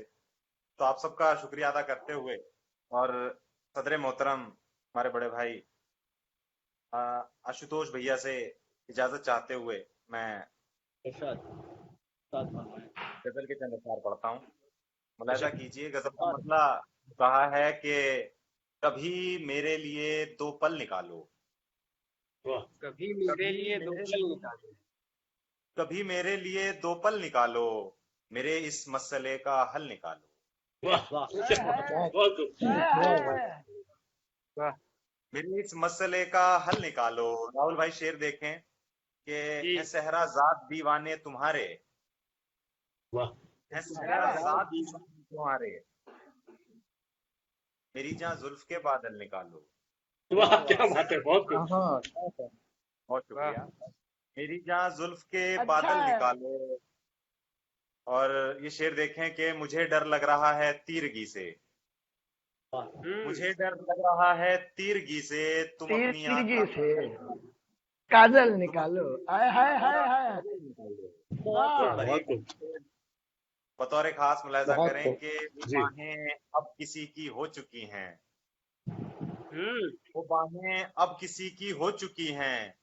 G: तो आप सबका शुक्रिया अदा करते हुए और सदर मोहतरम हमारे बड़े भाई आशुतोष भैया से इजाजत चाहते हुए मैं
D: इरशाद इरशाद फरमाएं।
G: गजल के चंद अशआर पढ़ता हूँ। मुलाहिजा कीजिए, गजल का मतलब कहा है कि कभी मेरे लिए 2 पल निकालो,
A: वाह
H: कभी मेरे लिए दो पल निकालो,
G: कभी मेरे लिए 2 पल निकालो, मेरे इस मसले का हल निकालो।
A: वाह
D: वाह
A: क्या बात है, बहुत खूब।
H: वाह
G: मेरे इस मसले का हल निकालो। राहुल भाई शेर देखें कि
H: जी।
G: है सहरा जात दीवाने तुम्हारे,
A: वाह
G: है सहरा जात दीवाने तुम्हारे, मेरी जहाँ जुल्फ के बादल निकालो।
A: वाह क्या बात है, बहुत खूब।
B: हाँ
G: बहुत शुक्रिया। मेरी जहाँ जुल्फ के
C: अच्छा
G: बादल
C: है।
G: निकालो। और ये शेर देखें कि मुझे डर लग रहा है तीरगी से, मुझे डर लग रहा है तीरगी से, तुम अपनी आंख
C: तीरगी
G: का
C: से काजल निकालो। हाय हाय हाय हाय।
A: वाह,
C: वाह
A: बहुत खूब।
G: बतौर खास मुलाहिजा
B: बहुत
G: करें
B: खूब।
G: कि वो
A: जी।
G: बाहें अब किसी की हो चुकी हैं,
H: हम्म
G: वो बाहें अब किसी की हो चुकी हैं,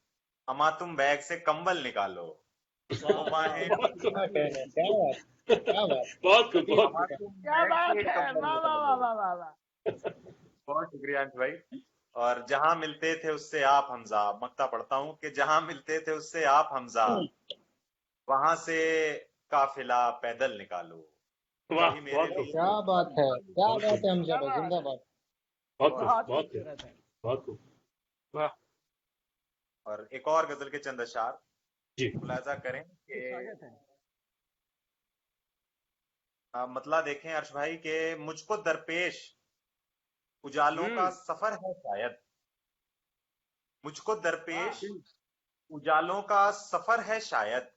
G: अमा तुम बैग से कंबल निकालो। वो बाहें
A: बहुत खूब,
B: क्या कहना, क्या बात, क्या बात।
A: बहुत खूब, बहुत
G: अमा
A: खूब।
G: तुम
C: क्या
G: बैग
C: बात
G: से
C: है।
G: कंबल
C: वाह वाह वाह
G: निकालो।
C: वाह वाह वाह।
G: बहुत शुक्रिया अंश भाई। और जहां मिलते थे उससे आप हमजा, मक्ता पढ़ता हूँ कि जहां मिलते थे उससे आप हमजा, वहां से काफिला पैदल निकालो।
A: वाह
G: कभी मेरे
A: बहुत खूब,
G: लिए
B: क्या बात है, क्या
A: बहुत
B: बात
A: खूब,
B: है हमजा
C: क्या
B: भाई,
C: बात है।
B: जिंदाबाद।
A: बहुत खूब,
C: बहुत
A: बहुत खूब,
C: खूबसूरत है।
A: बहुत खूब।
H: वाह
G: और एक और गजल के चंद अशार
A: जी।
G: मुलाहिजा करें कि
C: स्वागत है।
G: मतला देखें अर्श भाई के मुझको दरपेश उजालों का सफर है शायद, मुझको दरपेश उजालों का सफर है शायद,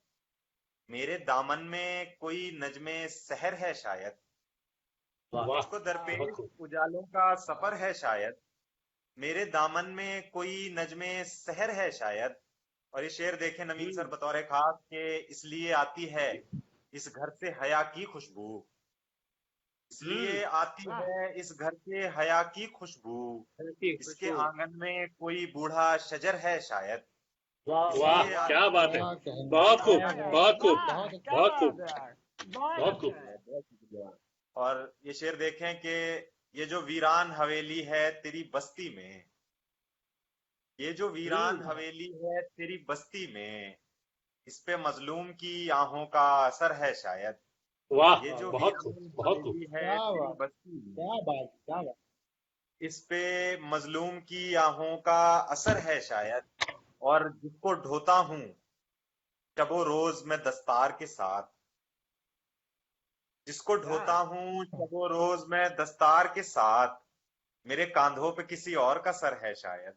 G: मेरे दामन में कोई नजमे सहर है शायद।
A: वाह
G: मुझको
A: बहुत
G: दरपेश
A: खूब।
G: उजालों का सफर है शायद, मेरे दामन में कोई नजमे सहर है शायद। और ये शेर देखें नवीन सर बतौर खास के इसलिए आती है इस घर से हया की खुशबू, इसलिए आती है इस घर से हया की खुशबू, इसके आंगन में कोई बूढ़ा शजर है शायद।
D: वाह
A: वाह
G: इसलिए
A: क्या
G: आती
A: बात है,
B: क्या कहना,
A: बहुत खूब,
B: क्या
C: वाह,
A: बहुत खूब,
B: बहुत
C: क्या
A: बहुत
C: बात
A: खूब,
C: है यार। बहुत
A: बहुत
C: अच्छा
A: खूब।
C: है।
G: बहुत शुक्रिया। और ये शेर देखें कि ये जो वीरान हवेली है तेरी बस्ती में, ये जो वीरान हवेली है तेरी बस्ती में, इस पे मजलूम की आहों का असर है शायद।
A: वाह
G: ये जो
A: बहुत खूब,
G: वीरान
A: बहुत खूब।
G: हवेली है
B: क्या
G: तेरी
B: बात,
G: बस्ती में,
B: क्या बात, क्या बात।
G: इस पे मजलूम की आहों का असर है शायद। और जिसको ढोता हूँ शबो रोज मैं दस्तार के साथ, जिसको ढोता हूँ शबो रोज मैं दस्तार के साथ, मेरे कांधों पे किसी और का सर है शायद।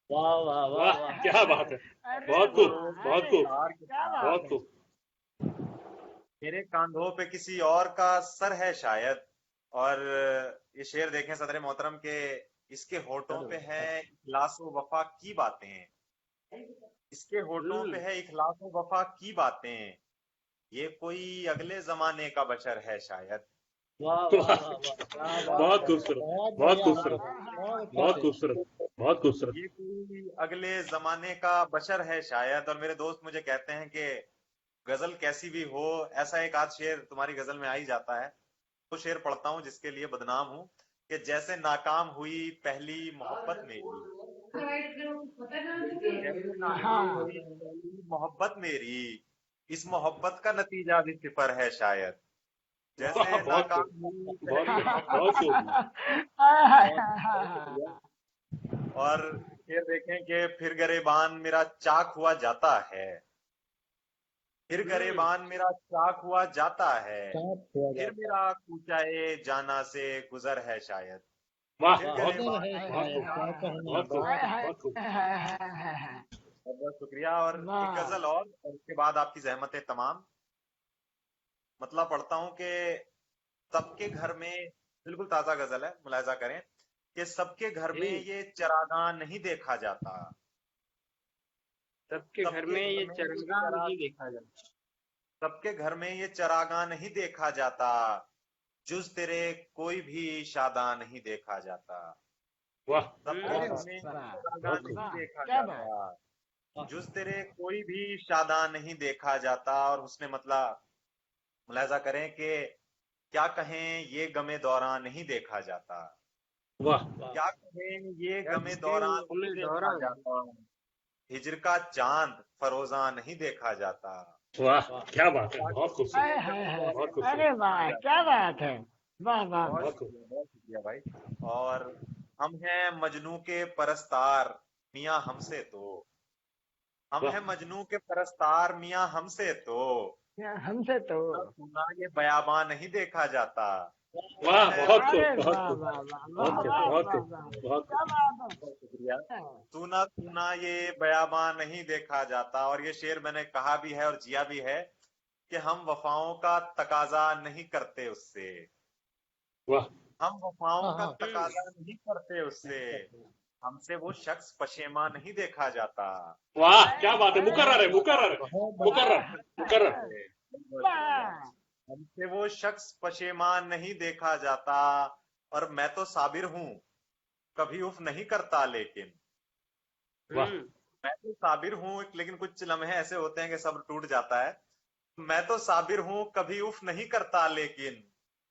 D: वाह वाह वाह
A: वाह
D: वाह
A: क्या बात है,
C: अरे
A: बहुत
G: शबो
A: खूब,
G: रोज
C: वाह,
A: बहुत
C: अरे
A: खूब,
G: दस्तार के
C: क्या
G: साथ,
C: बात
A: बहुत
C: है।
A: खूब।
G: मेरे कांधों पे किसी और का सर है शायद। और ये शेर देखें सदर मोहतरम के इसके होठों पे है इखलास व वफा की बातें, इसके होठों पे है इखलास व वफा की बातें, ये कोई अगले जमाने का बशर है शायद।
D: वाह वाह
A: वाह
D: वाह वाह क्या
B: क्या
D: बात
A: बहुत
D: है।
B: बात,
A: खूबसूरत,
B: बहुत
A: बहुत
B: बढ़िया,
A: खूबसूरत,
B: बहुत अच्छा
A: बहुत
B: शेर।
A: खूबसूरत, बहुत खूबसूरत।
G: ये कोई अगले जमाने का बशर है शायद। और मेरे दोस्त मुझे कहते हैं कि गजल कैसी भी हो ऐसा एक आध शेर तुम्हारी गजल में आ ही जाता है। तो शेर पढ़ता हूँ जिसके लिए बदनाम हूँ कि जैसे नाकाम हुई पहली मोहब्बत मेरी, जैसे नाकाम
C: हाँ
G: हुई पहली मोहब्बत मेरी, इस मोहब्बत का नतीजा भी सिफर है शायद।
A: वाह
G: जैसे
A: बहुत खूब,
G: नाकाम हुई
A: बहुत
G: पहली
A: खूब,
G: मोहब्बत
A: बहुत खूब।
G: मेरी।
C: हाँ,
G: बहुत शुक्रिया। और फिर देखें कि फिर गरेबान मेरा चाक हुआ जाता है, फिर गरेबान मेरा चाक हुआ जाता है,
B: साफ हुआ
G: फिर
B: जाता
G: मेरा कूचाए जाना से गुजर है शायद।
A: वाह
G: फिर
A: बहुत
B: है,
A: खूब,
G: गरेबान
B: है
G: मेरा
A: बहुत
B: शायद,
A: खूब,
B: क्या
G: चाक हुआ
B: कहना,
A: बहुत खूब,
G: जाता है।
A: बहुत खूब।
G: बहुत बहुत शुक्रिया। और एक
C: वाह
G: गजल और उसके बाद आपकी जहमतें तमाम। मतलब पढ़ता हूँ कि सबके घर में, बिल्कुल ताजा गजल है मुलायजा करें, कि सबके घर में
H: जी।
G: ये चरागाह नहीं देखा जाता।
H: सबके घर
G: सबके
H: में
G: घर
H: ये
G: में
H: चरंगा नहीं देखा जाता।
G: सबके घर में ये चरागाह नहीं देखा जाता, जुज तेरे कोई भी शादा नहीं देखा जाता।
A: वाह
G: सबके
C: अरे
G: घर
A: बहुत
G: में
C: वाह
G: शादा
A: बहुत
G: नहीं
A: खूब।
C: वाह
G: देखा
C: क्या बात
G: जाता, जुज तेरे कोई भी शादा नहीं देखा जाता। और उसने मतलब मुलाजा करें कि क्या कहें ये गमे दौरान नहीं देखा जाता,
A: वाह
G: क्या कहें ये
H: क्या
G: गमे
H: कहते
G: दौरान
H: हैं
G: नहीं
H: हमें
G: देखा
H: दौरान।
G: जाता, हिजर का चांद फरोजा नहीं देखा जाता।
A: वाह, क्या बात है,
G: क्या
A: बहुत
G: कहें
C: हाय
A: खूबसूरत,
G: ये
C: हाय
G: गमे
C: हाय
A: बहुत
G: दौरान नहीं
C: अरे
A: खूबसूरत,
G: देखा
C: वाह क्या
G: जाता।
C: बात है वाह वाह
G: बहुत
A: बहुत खूब।
G: शुक्रिया, बहुत शुक्रिया भाई। और हम हैं मजनू के परस्तार मियाँ हमसे तो, हम
A: वाह
G: हैं मजनू के परस्तार मियाँ हमसे तो,
C: हमसे तो
G: सुना सुना ये बयाबां नहीं देखा जाता। हम
A: वाह,
G: हैं
A: बहुत खूब,
C: अरे
A: बहुत
C: वाह
A: खूब,
C: वाह वाह
A: बहुत
C: वाह
A: खूब,
C: वाह
A: बहुत
C: वाह
A: खूब,
C: वाह
A: बहुत
C: क्या
A: खूब।
C: बात
G: बहुत शुक्रिया।
C: है
G: सुना सुना ये बयाबां नहीं देखा जाता। और ये शेर मैंने कहा भी है और जिया भी है कि हम वफाओं का तकाजा नहीं करते उससे,
A: वाह
G: हम वफाओं का
B: हाँ
G: तकाजा नहीं करते उससे, हमसे वो शख्स पशेमा नहीं देखा जाता।
A: वाह, क्या बात है,
G: बहुत
A: मुकर्रर है, मुकर्रर है,
G: बहुत
A: मुकर्रर, मुकर्रर।
G: बहुत शुक्रिया। हमसे वो शख्स पशेमान नहीं देखा जाता। और मैं तो साबिर हूँ कभी उफ नहीं करता, लेकिन
A: वाह
G: मैं तो साबिर हूँ, लेकिन कुछ लम्हे ऐसे होते हैं कि सब्र टूट जाता है। मैं तो साबिर हूँ कभी उफ नहीं करता, लेकिन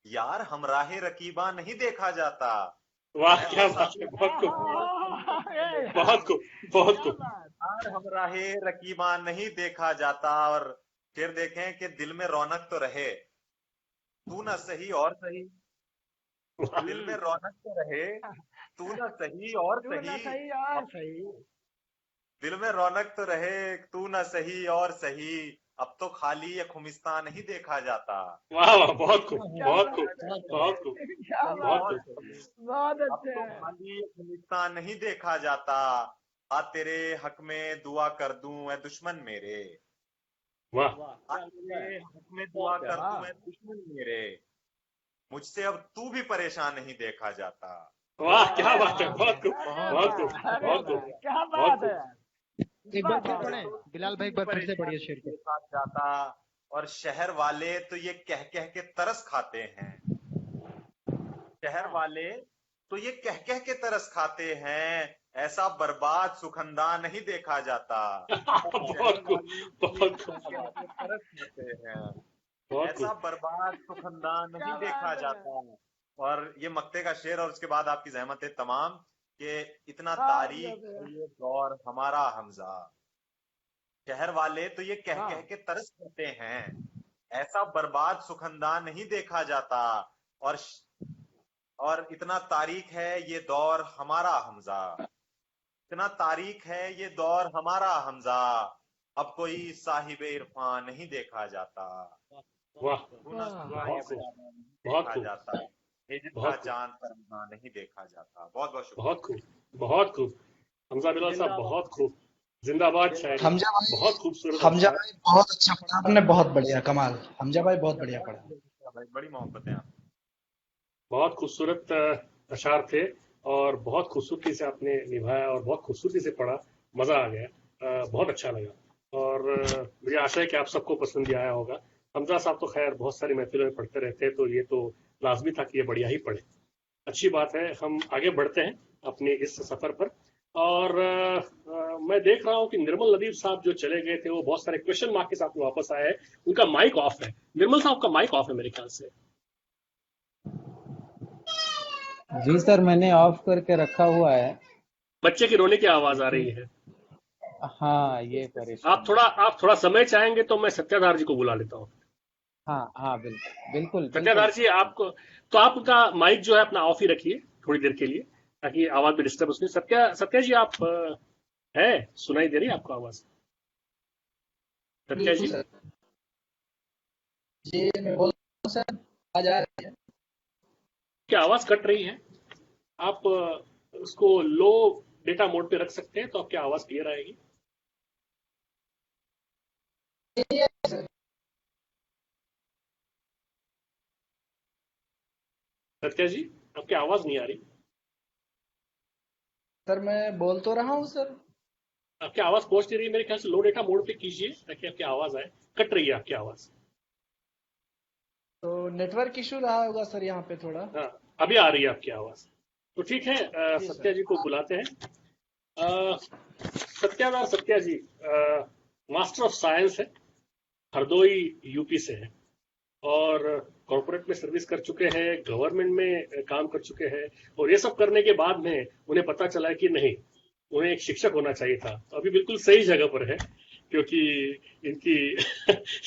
G: यार हमराहे रकीबा नहीं देखा जाता।
A: वाह,
G: मैं तो
A: क्या बात है,
G: साबिर
A: बहुत खूब,
C: अरे
A: बहुत खूब, बहुत
C: क्या
A: खूब।
C: बात
G: यार हमराहे रकीबा नहीं देखा जाता। और फिर देखें कि दिल में रौनक तो रहे, तू ना सही और सही, दिल में रौनक तो रहे, तू ना सही और
C: तू ना
G: सही।
C: सही और
G: अब
C: सही
G: दिल में रौनक तो रहे, तू ना सही और सही, अब तो खाली ये खुमिस्तान नहीं देखा जाता।
A: वाह वाह, बहुत खूब,
C: क्या
A: बहुत खूब,
C: बात है
A: बहुत खूब,
C: क्या
G: सही
A: बहुत
C: बात
G: और
A: खूब।
G: सही,
C: बहुत
G: अब
C: अच्छे
G: तो
C: हैं
G: खाली ये खुमिस्तान नहीं देखा जाता। आ तेरे हक में दुआ कर दूं ए दुश्मन मेरे,
A: वाह
G: आ तेरे हक में दुआ कर
C: वाह
G: दूं ए दुश्मन मेरे, मुझसे अब तू भी परेशान नहीं देखा जाता।
A: वाह, क्या
C: अरे
A: बात है,
C: वाह
A: बहुत खूब,
C: अरे
B: बहुत
A: बहुत खूब,
C: वाह अरे
A: बहुत खूब,
C: वाह क्या
A: बहुत
C: बात
A: खूब।
C: है
B: एक
C: वाह
B: बार फिर
C: वाह
B: पढ़े
C: वाह वाह
B: बिलाल भाई,
G: भी
B: एक बार फिर से
G: परेशान
B: पढ़िए
G: नहीं
B: शेर को।
G: देखा जाता। और शहर वाले तो ये कह कह के तरस खाते हैं, शहर वाले तो ये कह कह के तरस खाते हैं, ऐसा बर्बाद सुखंदा नहीं देखा जाता। शहर
A: बहुत खूब,
G: वाले तो ये
A: बहुत
G: कह
A: खूब,
G: कह के तरस खाते हैं,
A: बहुत
G: ऐसा
A: खूब।
G: बर्बाद सुखंदा नहीं
C: क्या
G: देखा
C: बात है
G: जाता। और ये मक्ते का शेर, और उसके बाद आपकी जहमत है तमाम कि इतना
C: वाह
G: तारीख है ये दौर हमारा हमजा, शहर वाले तो ये कह
C: वाह
G: कह के तरस खाते हैं, ऐसा बर्बाद सुखंदा नहीं देखा जाता। और और इतना तारीख है ये दौर हमारा हमजा, इतना तारीख है ये दौर हमारा हमजा, अब कोई साहिब इरफान नहीं देखा जाता।
A: वाह,
G: सुना
C: वाह
G: सुना ये
A: बहुत खूब,
G: बयाना नहीं
A: बहुत
G: देखा
A: खूब,
G: जाता, हिजर का
A: बहुत खूब,
G: चांद परवाना नहीं देखा जाता। बहुत बहुत
A: बहुत
G: शुक्रिया।
A: खूब, बहुत खूब। हमजा बिलाल साहब,
D: जिंदाबाद
A: बहुत खूब, जिंदाबाद शायरी,
E: हमजा भाई
A: बहुत खूबसूरत
E: हमजा
A: अशआर।
E: भाई बहुत अच्छा पढ़ा आपने, बहुत बढ़िया, कमाल। हमजा भाई बहुत बढ़िया
G: बहुत
E: पढ़ा।
G: शुक्रिया भाई, बड़ी मोहब्बत है आप।
A: बहुत खूबसूरत अशआर थे और बहुत खूबसूरती से आपने निभाया और बहुत खूबसूरती से पढ़ा, मजा आ गया, बहुत अच्छा लगा। और मुझे आशा है कि आप सबको पसंद भी आया होगा। हमजा साहब तो खैर बहुत सारी महफिलों में पढ़ते रहते हैं, तो ये तो लाजमी था कि ये बढ़िया ही पढ़े। अच्छी बात है, हम आगे बढ़ते हैं अपने इस सफर पर। और मैं देख रहा हूँ कि निर्मल नदीम साहब जो चले गए थे वो बहुत सारे क्वेश्चन मार्क के साथ वापस आए हैं। उनका माइक ऑफ है, निर्मल साहब का माइक ऑफ है मेरे ख्याल से।
I: जी सर, मैंने ऑफ करके रखा हुआ है।
A: बच्चे की रोने की आवाज आ रही
I: लेकिन
A: है।
I: हाँ, ये परेशानी है।
A: आप थोड़ा समय चाहेंगे तो मैं सत्याधार जी को बुला लेता हूँ।
I: हाँ हाँ, बिल्कुल बिल्कुल
A: सत्याधार
I: बिल्कुल।
A: जी, आपको तो आप उनका माइक जो है अपना ऑफ ही रखिए थोड़ी देर के लिए, ताकि आवाज में डिस्टर्बेंस नहीं। सत्या जी, आप है, सुनाई दे रही है आपको आवाज? सत्या जी,
E: सर जी मैं बोल रहा हूं सर, आज आ रही है।
A: क्या आवाज कट रही है? आप उसको लो डेटा मोड पे रख सकते हैं तो आपकी आवाज क्लियर आएगी। सत्या जी, आपकी आवाज नहीं आ रही।
E: सर मैं बोल तो रहा हूँ सर।
A: आपकी आवाज पहुंच नहीं रही, मेरे ख्याल से लो डेटा मोड पे कीजिए ताकि आपकी आवाज आए। कट रही है आपकी आवाज।
E: तो नेटवर्क इशू रहा होगा सर यहाँ पे थोड़ा।
A: हाँ, अभी आ रही है आपकी आवाज। तो ठीक है,
E: जी
A: सत्या
E: सर।
A: जी को बुलाते हैं। सत्या जी मास्टर ऑफ साइंस है, हरदोई यूपी से है, और कॉर्पोरेट में सर्विस कर चुके हैं, गवर्नमेंट में काम कर चुके हैं, और ये सब करने के बाद में उन्हें पता चला कि नहीं, उन्हें एक शिक्षक होना चाहिए था। तो अभी बिल्कुल सही जगह पर है, क्योंकि इनकी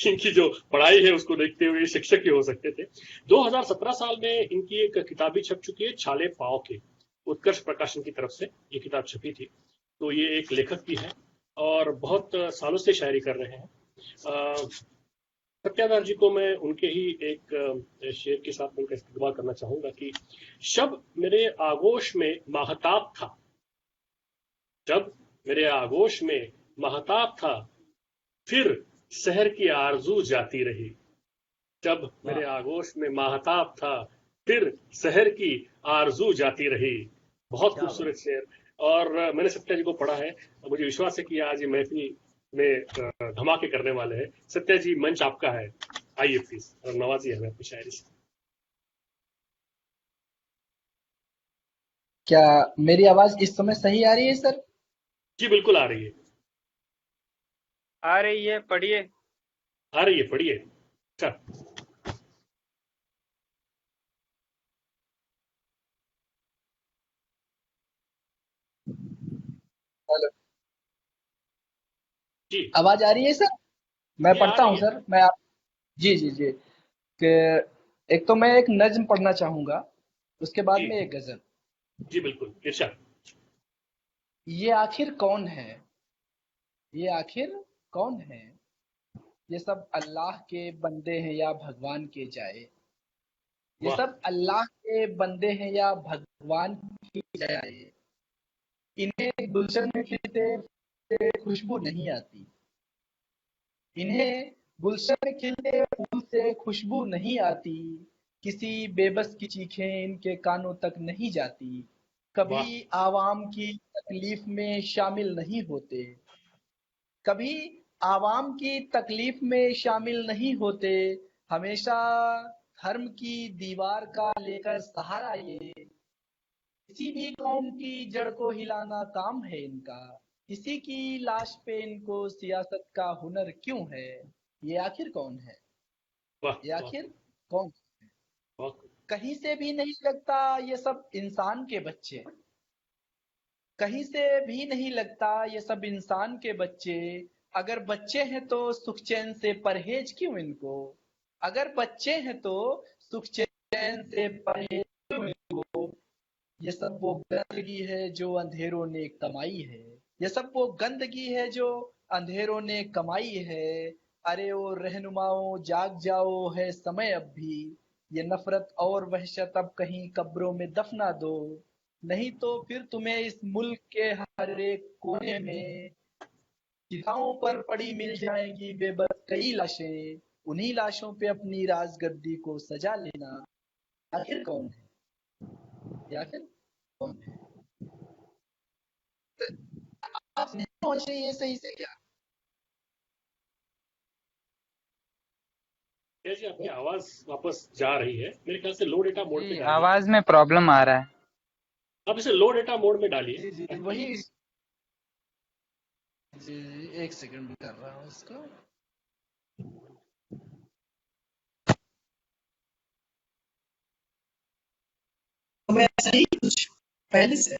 A: इनकी जो पढ़ाई है उसको देखते हुए शिक्षक ही हो सकते थे। 2017 साल में इनकी एक किताब भी छप चुकी है, छाले पाव के, उत्कर्ष प्रकाशन की तरफ से ये किताब छपी थी। तो ये एक लेखक भी है और बहुत सालों से शायरी कर रहे हैं। सत्यादार जी को मैं उनके ही एक शेर के साथ उनका इस्तेमाल करना चाहूंगा कि शब मेरे आगोश में महताब था, जब मेरे आगोश में महताब था, फिर शहर की आरजू जाती रही। जब मेरे आगोश में महताब था, फिर शहर की आरजू जाती रही। बहुत खूबसूरत शेर। और मैंने सत्या जी को पढ़ा है और मुझे विश्वास है कि आज ये महफिल में धमाके करने वाले हैं। सत्या जी, मंच आपका है, आइए प्लीज और नवाजिए हमें अपनी शायरी से।
E: क्या मेरी आवाज इस समय सही आ रही है सर?
A: जी बिल्कुल आ रही है,
H: आ रही है, पढ़िए।
A: आ रही है, पढ़िए। अच्छा,
E: हेलो,
A: जी
E: आवाज आ रही है सर? मैं
A: जी आ
E: पढ़ता
A: रही
E: हूँ
A: है।
E: सर। मैं आप जी जी जी कि एक तो मैं एक नज्म पढ़ना चाहूंगा, उसके बाद
A: जी
E: में एक गजल।
A: जी बिल्कुल, इरशाद।
E: ये आखिर कौन है? ये आखिर कौन है? ये सब अल्लाह के बंदे हैं या भगवान के जाए? ये
A: वाह,
E: सब अल्लाह के बंदे हैं या भगवान की जाए? इन्हें गुलशन में खिलते फूल से खुशबू नहीं आती। इन्हें गुलशन में खिलते फूल से खुशबू नहीं आती। किसी बेबस की चीखें इनके कानों तक नहीं जाती। कभी
A: वाह,
E: आवाम की तकलीफ में शामिल नहीं होते। कभी आवाम की तकलीफ में शामिल नहीं होते। हमेशा धर्म की दीवार का लेकर सहारा ये। किसी भी कौम की जड़ को हिलाना काम है इनका। किसी की लाश पे इनको सियासत का हुनर क्यों है? ये आखिर कौन है?
A: वाह,
E: ये
A: वाह,
E: आखिर कौन?
A: वाह,
E: कहीं से भी नहीं लगता ये सब इंसान के बच्चे। कहीं से भी नहीं लगता ये सब इंसान के बच्चे। अगर बच्चे हैं तो सुख चैन से परहेज क्यों इनको? अगर बच्चे हैं तो सुख चैन से परहेज क्यों इनको? ये सब वो गंदगी है जो अंधेरों ने कमाई है। ये सब वो गंदगी है जो अंधेरों ने कमाई है। अरे ओ रहनुमाओं जाग जाओ, है समय अब भी। ये नफरत और वहशत अब कहीं कब्रों में दफना दो। नहीं तो फिर तुम्हें इस मुल्क के हर एक कोने में चिताओं पर पड़ी मिल जाएंगी बेबस कई लाशें। उन्हीं लाशों पे अपनी राजगद्दी को सजा लेना। आखिर कौन है? ये आखिर कौन है? आप नहीं पहुंच रही है सही से क्या?
A: जी आपकी आवाज वापस जा रही है, मेरे ख्याल से लो डेटा मोड पे
F: जी,
A: डालिए।
F: आवाज में प्रॉब्लम आ रहा है।
A: आप इसे लो डेटा मोड में डालिए
E: जी जी
A: ताकि।
E: वही। जी एक सेकंड में कर रहा हूँ इसको। मैं सही कुछ पहले से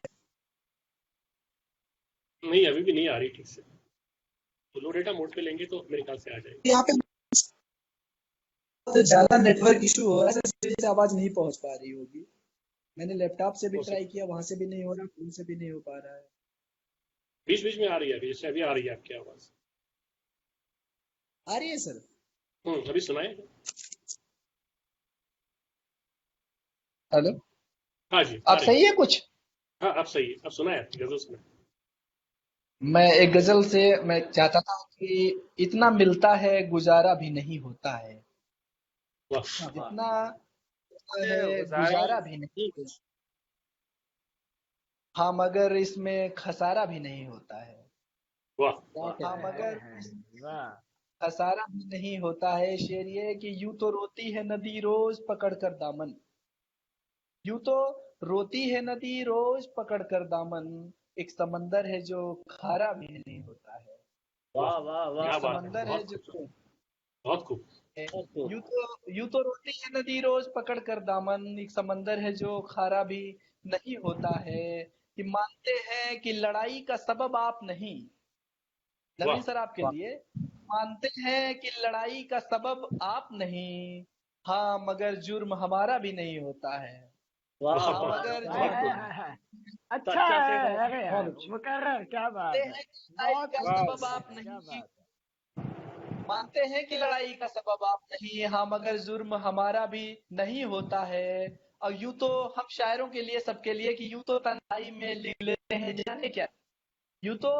A: नहीं, अभी भी नहीं आ रही ठीक से। तो लो डेटा मोड पे लेंगे तो मेरे ख्याल से आ जाएगी।
E: यहाँ पे ज्यादा नेटवर्क इशू हो रहा है, इस वजह से आवाज नहीं पहुंच पा रही होगी। मैंने लैपटॉप से भी
A: हो
E: ट्राई
A: सकता,
E: किया, वहां से भी नहीं हो रहा, फोन से भी नहीं हो पा रहा है।
A: बीच बीच में आ रही है, अभी जैसे अभी आ रही है आपकी आवाज।
E: आ रही है सर?
A: अभी सुनाए।
E: हेलो,
A: हाँ जी, आ
E: आप
A: रही है।
E: सही है कुछ?
A: हाँ, अब सही है, अब सुनाए आपकी गजल सुनाए।
E: मैं एक गजल से मैं चाहता था कि इतना मिलता है गुजारा भी नहीं होता है।
A: वाह,
D: वाह।
E: जितना मिलता है
H: गुजारा।
E: गुजारा भी नहीं। हाँ मगर इसमें खसारा भी नहीं होता है।
A: वाह
D: क्या कह
E: हाँ
D: रहे हैं?
E: मगर
C: वाह
E: खसारा भी नहीं होता है। शेर ये है कि यूं तो रोती है नदी रोज पकड़ कर दामन, यूं तो रोती है नदी रोज पकड़ कर दामन, एक समंदर है जो खारा भी नहीं होता है।
D: वाह वाह
E: एक
A: क्या
D: वाह
A: बात है,
E: समंदर है
A: बहुत
E: जो
A: खूब, बहुत खूब।
D: बहुत खूब।
E: यूं तो रोती है नदी रोज पकड़ कर दामन, एक समंदर है जो खारा भी नहीं होता है। कि मानते हैं कि लड़ाई का सबब आप नहीं, नवीन
A: वाह
E: सर आपके
I: वाह
E: लिए, मानते हैं कि लड़ाई का सबब आप नहीं, हाँ मगर जुर्म हमारा भी नहीं होता है।
D: वाह
A: वाह
E: हाँ
A: वाह,
D: वाह
E: मगर
C: हाय
A: बहुत
E: जुर्म
C: हाय
A: खूब।
C: हाय हाय अच्छा
D: सच्चा शेर
C: है
D: है।
C: अरे
I: बहुत
C: यार
I: अच्छा।
C: मुकर्रर क्या
E: मानते
C: बात है
E: हैं कि लड़ाई
C: बहुत
E: का
C: खूब
E: सबब
C: है
E: आप
C: क्या
E: नहीं,
C: बात है
E: मानते हैं कि लड़ाई का सबब आप नहीं, हाँ मगर जुर्म हमारा भी नहीं होता है। और यूं तो हम शायरों के लिए सबके लिए कि यूं तो तन्हाई में लिख लेते हैं जाने क्या, यूं तो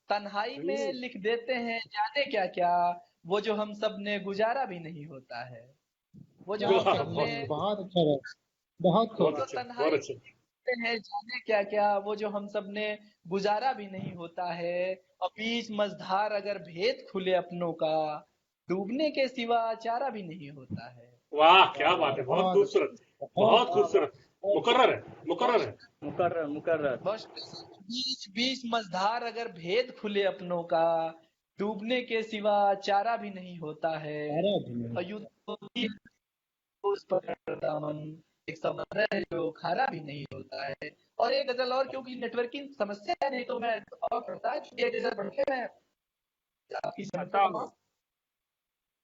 E: तन्हाई में लिख देते हैं जाने क्या क्या, वो जो हम सब ने गुजारा भी नहीं होता है। वो जो
I: क्या
E: हम
A: वाह
E: सब
I: कहना
E: ने,
I: है,
A: बहुत खूब,
I: बहुत अच्छा रहा, बहुत
E: यूं
I: खूब।
A: बहुत
E: तो
A: अच्छे, बहुत
E: तन्हाई
A: अच्छे।
E: में लिखते हैं जाने क्या क्या, वो जो हम सब ने गुजारा भी नहीं होता है। और बीच मझधार अगर भेद खुले अपनों का, डूबने के सिवा चारा भी नहीं होता है।
A: वाह
D: वाह
A: क्या बात
D: वाह
A: है, बहुत
I: बहुत
A: खूबसूरत,
I: बहुत
A: बहुत
D: वाह वाह
A: खूबसूरत।
D: बहुत खूब।
A: मुकर्रर है, मुकर्रर
E: बस
A: है।
D: मुकर्रर मुकर्रर।
E: बस बीच बीच मझधार अगर भेद खुले अपनों का, डूबने के सिवा चारा भी नहीं होता है।
I: सारा दिन
E: और यूं तो उस पर दामन, एक समंदर है जो खारा भी नहीं होता है। और एक गजल और, क्योंकि नेटवर्किंग समस्या है नहीं तो मैं और पढ़ता है, क्योंकि एक गजल पढ़ के मैं आपकी समस्या
H: बताओ
E: समाप्त।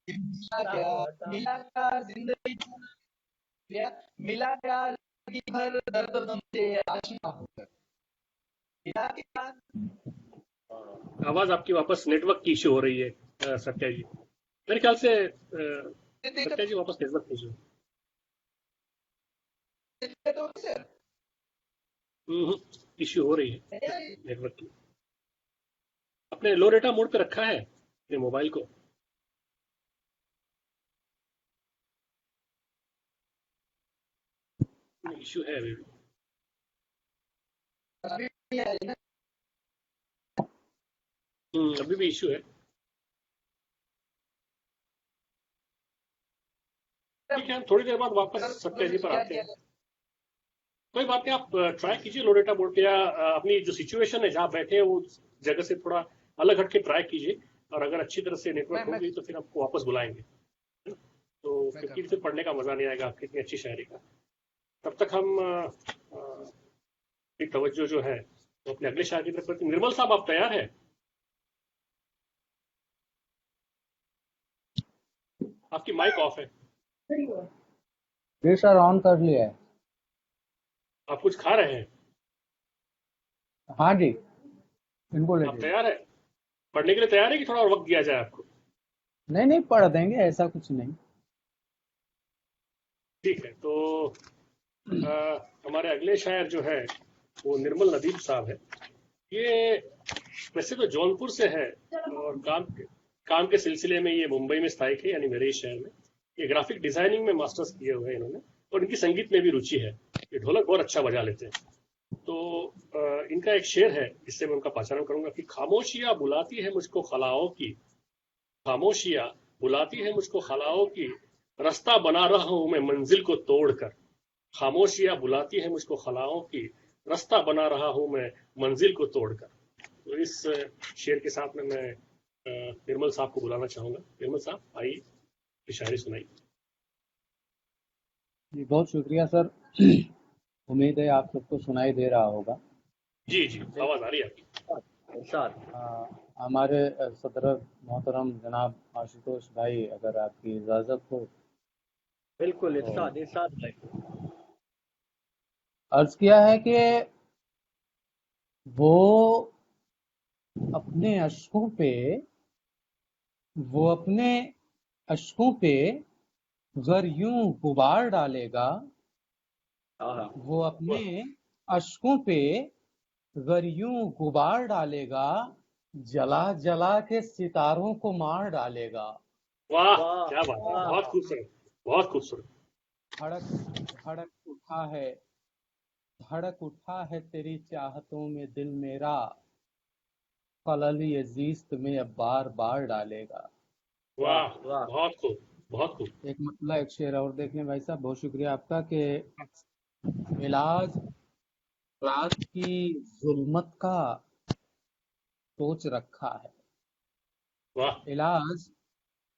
E: मिला क्या,
D: बताओ बताओ।
E: मिला क्या जिंदगी भर, मिला क्या जिंदगी भर दर्द गम से आशना होकर, मिला क्या।
A: आवाज आपकी वापस नेटवर्क की इश्यू हो रही है सत्या जी, मेरे ख्याल से सत्या जी वापस नेटवर्क की इश्यू। इश्यू हो रही है नेटवर्क की। अपने लो डेटा मोड पे रखा है अपने मोबाइल को। इश्यू है अभी भी। अभी भी इश्यू है। ठीक है, हम थोड़ी देर बाद वापस सत्या जी पर आते हैं। कोई बात नहीं, आप ट्राई कीजिए लो डेटा बोर्ड पे, या अपनी जो सिचुएशन है जहाँ बैठे हैं वो जगह से थोड़ा अलग हट के ट्राई कीजिए, और अगर अच्छी तरह से नेटवर्क हो गई तो फिर आपको वापस बुलाएंगे, है ना? तो फिर पढ़ने का मजा नहीं आएगा आपकी इतनी अच्छी शायरी का। तब तक हम एक तवज्जो जो है तो अपने अगले शायर की तरफ करते हैं। निर्मल साहब, आप तैयार हैं? आपकी माइक ऑफ है।
I: जी सर, ऑन कर लिया है।
A: आप कुछ खा रहे हैं?
I: हाँ जी, इनको ले
A: आप
I: लीजिए।
A: तैयार है पढ़ने के लिए? तैयार है कि थोड़ा और वक्त दिया जाए आपको?
I: नहीं नहीं, पढ़ देंगे, ऐसा कुछ नहीं।
A: ठीक है, तो हमारे अगले शायर जो है वो निर्मल नदीम साहब है। ये वैसे तो जौनपुर से है, और काम के सिलसिले में ये मुंबई में स्थायिक है, यानी मेरे ही शहर में। ये ग्राफिक डिजाइनिंग में मास्टर्स किए हुए हैं इन्होंने, और इनकी संगीत में भी रुचि है। ये ढोलक बहुत अच्छा बजा लेते हैं। तो इनका एक शेर है, इससे मैं उनका पहचान करूंगा कि खामोशियां बुलाती है मुझको खलाओं की, खामोशियां बुलाती है मुझको खलाओं की, रास्ता बना रहा हूं मैं मंजिल को तोड़कर। खामोशियां बुलाती है मुझको खलाओं की, रास्ता बना रहा हूं मैं मंजिल को तोड़कर। तो इस शेर के साथ में मैं निर्मल साहब को बुलाना चाहूंगा। निर्मल साहब आइए, शायरी सुनाइए।
I: जी बहुत शुक्रिया सर। उम्मीद है आप सबको सुनाई दे रहा होगा।
A: जी जी, आवाज आ रही है आपकी।
D: इरशाद।
I: हमारे सदर मोहतरम जनाब आशुतोष भाई, अगर आपकी इजाज़त हो
D: बिल्कुल
I: तो
D: इरशाद इरशाद भाई।
I: अर्ज किया है कि वो अपने अश्कों पे, वो अपने अश्कों पे गर यूं गुबार डालेगा,
D: हाँ
I: वो अपने अश्कों पे गर यूं गुबार डालेगा, जला जला के सितारों को मार डालेगा।
A: वाह
D: वाह
A: क्या बात है,
D: वाह
A: बहुत खूबसूरत, बहुत खूबसूरत।
I: धड़क धड़क उठा है, धड़क उठा है तेरी चाहतों में दिल मेरा, खलल ये जीस्त में अब बार बार डालेगा।
A: वाह,
D: वाह
A: बहुत खूब, बहुत खूब।
I: एक मतलब एक शेर और देख लें भाई साहब, बहुत शुक्रिया आपका। कि इलाज रात की जुल्मत का सोच रखा है,
A: वाह,
I: इलाज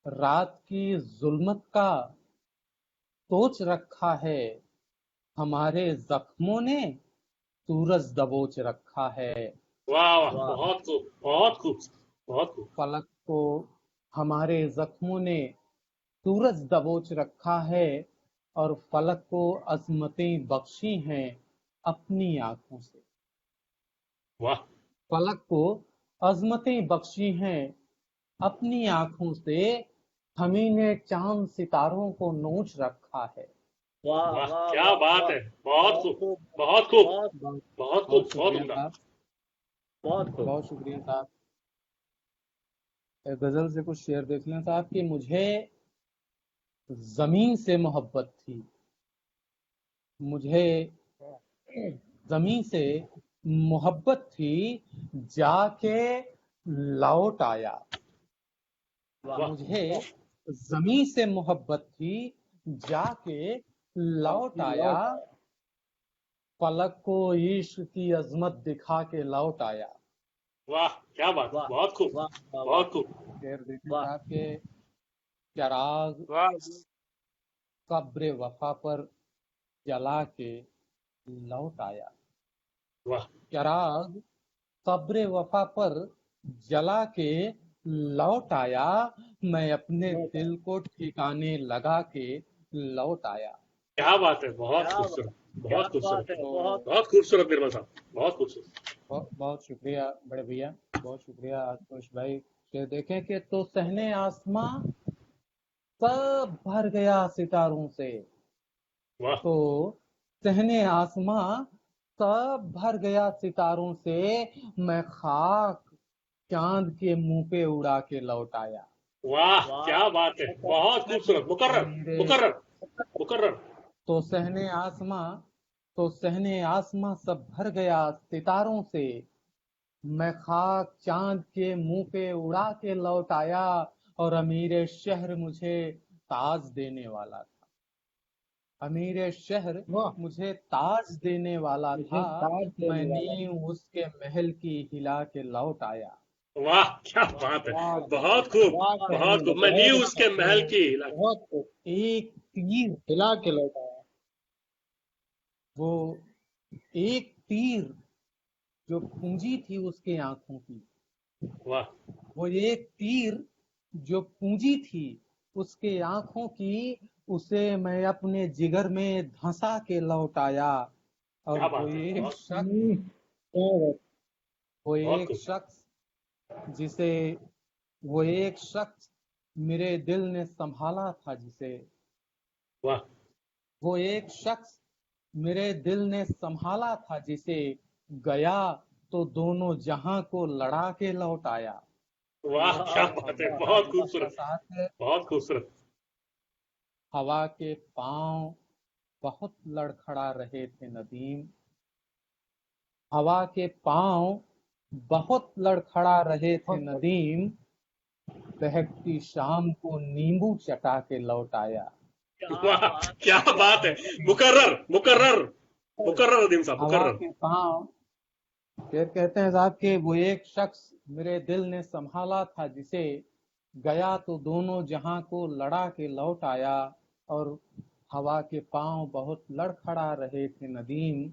I: रात की जुल्मत का सोच रखा है, हमारे जख्मों ने सूरज दबोच रखा है।
A: वाह, वाह,
D: वाह
A: बहुत खूब, बहुत खूब, बहुत खूब।
I: फलक को हमारे जख्मों ने सूरज दबोच रखा है, और फलक को अजमतें बख्शी हैं अपनी आंखों से।
A: वाह,
I: फलक को अजमतें बख्शी हैं अपनी आंखों से, हमी ने चांद सितारों को नोच रखा है।
D: वाह
A: वाह,
D: वाह
A: क्या
D: वाह
A: बात
D: वाह
A: है, बहुत
D: बहुत
A: खूब,
D: खूब
A: बहुत खूब,
D: बहुत
I: बहुत
A: बहुत खूब,
I: बहुत
A: बहुत
I: शुक्रिया
A: उम्दा।
I: साहब,
D: बहुत खूब।
I: बहुत शुक्रिया साहब। एक गजल से कुछ शेर देख लें साहब। कि मुझे जमीन से मोहब्बत थी, मुझे जमीन से मोहब्बत थी, जाके लौट आया।
D: वाह
A: वाह,
I: मुझे जमीन से मोहब्बत थी, जाके लौट आया, फलक को इश्क की अजमत दिखा के लौट आया।
A: वाह, क्या बात,
D: वाह
A: बहुत खूब,
D: वाह वाह वाह
A: बहुत खूब।
I: शेर देखें
D: वाह
I: साहब के चराग
H: वाह
I: कब्र वफा पर जला के लौट आया।
A: वाह,
I: चराग कब्र वफा पर जला के लौट आया, मैं अपने दिल को ठिकाने लगा के लौट आया।
A: क्या बात है, बहुत
D: क्या बात
A: खूबसूरत,
D: क्या
A: बहुत खूबसूरत,
D: बात है
I: तो
D: बहुत
A: बहुत खूबसूरत निर्मल साहब, बहुत खूबसूरत।
I: बहुत बहुत शुक्रिया बड़े भैया, बहुत शुक्रिया आशुतोष भाई। के देखें कि तो सहने आसमां सब भर गया सितारों से,
A: वाह,
I: तो सहने आसमां सब भर गया सितारों से, मैं खाक चांद के मुंह पे उड़ा के लौट आया।
A: वाह,
D: वाह
A: क्या बात है, बहुत खूबसूरत, मुकर्रर,
I: मेरे
A: मुकर्रर, मुकर्रर।
I: तो सहने आसमां तो सहने आसमां सब भर गया सितारों से, मैं खाक चांद के मुंह पे उड़ा के लौट आया, और अमीर शहर मुझे ताज देने वाला था। अमीर शहर
B: वाह,
I: मुझे ताज देने वाला
B: मुझे
I: था,
B: ताज
I: मैं
B: देने वाला।
I: नींव उसके महल की हिला के लौट आया।
A: वाह, क्या
D: वाह
A: बात है,
B: वाह,
A: बहुत खूब,
B: वाह
A: बहुत
B: कहने
A: खूब।
B: लगे,
A: मैं नी
B: बहुत अच्छा,
A: उसके महल
I: तो
A: की
B: बहुत खूब,
I: एक तीर
B: हिला के लौटा है।
I: वो एक तीर जो पूंजी थी उसके आंखों की,
A: वाह,
I: वो एक तीर जो पूंजी थी उसके आंखों की, उसे मैं अपने जिगर में धंसा के लौट आया। और
A: क्या बात है, बहुत
B: क्या बात,
I: वो
A: बहुत
I: एक
A: खूब।
I: शख्स जिसे वो एक शख्स मेरे दिल ने संभाला था, जिसे
A: वाह,
I: वो एक शख्स मेरे दिल ने संभाला था, जिसे गया तो दोनों जहां को लड़ा के लौट आया।
A: वाह, क्या
D: वाह
A: बात है,
I: हमारा
A: बहुत
I: गजल का
A: खूबसूरत,
I: साथ है।
A: बहुत खूबसूरत।
I: हवा के पांव बहुत लड़खड़ा रहे थे नदीम, हवा के पांव बहुत लड़खड़ा रहे थे
B: बहुत अच्छा।
I: नदीम, बहकती शाम को नींबू चटा के लौट आया।
D: क्या
A: वाह,
D: बात
A: क्या बात है, मुकर्रर, मुकर्रर, मुकर्रर अदीम साहब,
I: हवा
A: मुकर्रर।
I: के पांव, फिर कहते हैं साहब कि वो एक शख्स मेरे दिल ने संभाला था, जिसे गया तो दोनों जहां को लड़ा के लौट आया। और हवा के पांव बहुत लड़खड़ा रहे थे नदीम,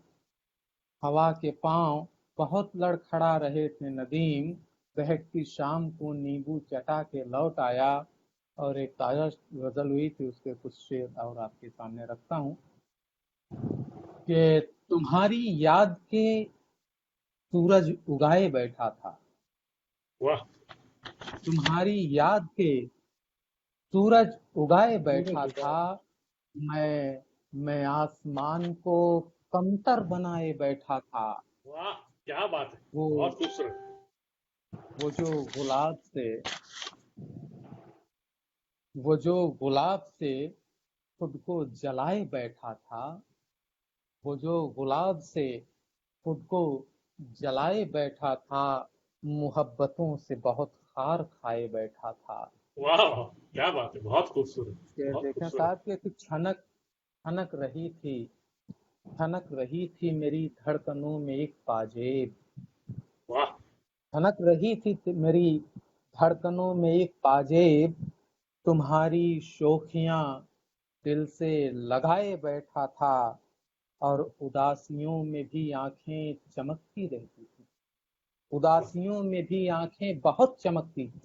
I: हवा के पांव बहुत लड़खड़ा रहे थे नदीम, बहकती शाम को नींबू चटा के लौट आया। और एक ताजा गजल हुई थी, उसके कुछ शेर और आपके सामने रखता हूँ। कि तुम्हारी याद के सूरज उगाए बैठा था,
A: वाह,
I: तुम्हारी याद के सूरज उगाए
B: पूरे
I: बैठा
B: जुड़ा।
I: था, मैं आसमान को कमतर बनाए बैठा था।
A: वाह, क्या बात है,
I: वो
A: बहुत खूबसूरत।
I: वो जो गुलाब से वो जो गुलाब से खुद को जलाए बैठा था, वो जो गुलाब से खुद को जलाए बैठा था, मोहब्बतों से बहुत खार खाए बैठा था।
A: वाह वाह, क्या बात है, बहुत खूबसूरत,
I: शेर
A: बहुत
I: देखें
A: खूबसूरत।
I: साहब कि छनक छनक रही थी मेरी धड़कनों में एक पाजेब,
A: वाह
I: छनक रही थी मेरी धड़कनों में एक पाजेब, तुम्हारी शोखियां दिल से लगाए बैठा था, और उदासियों में भी आंखें चमकती रहती थी, उदासियों में भी आंखें बहुत चमकती थी,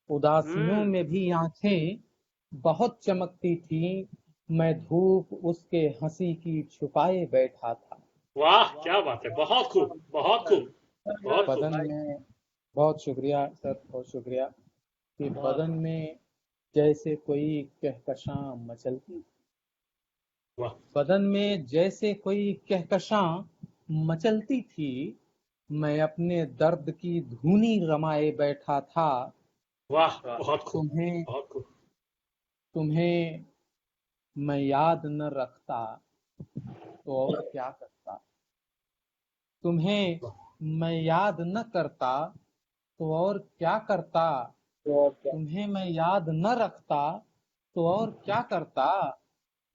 I: उदासियों में भी आंखें बहुत चमकती थी, मैं धूप उसके हंसी की छुपाए बैठा था।
A: वाह, क्या बात है, बहुत खूब, बहुत खूब, बहुत खूब।
I: बदन में, बहुत शुक्रिया सर, बहुत शुक्रिया, कि बदन में जैसे कोई कहकशां मचलती,
A: वाह
I: बदन में जैसे कोई कहकशां मचलती थी, मैं अपने दर्द की धुनी रमाए बैठा था,
A: वाह, बहुत खूब,
I: तुम्हें
A: बहुत खूब।
I: तुम्हें मैं याद न रखता तो और क्या करता, तुम्हें मैं याद न करता तो और क्या करता, तुम्हें मैं याद न रखता तो और क्या करता,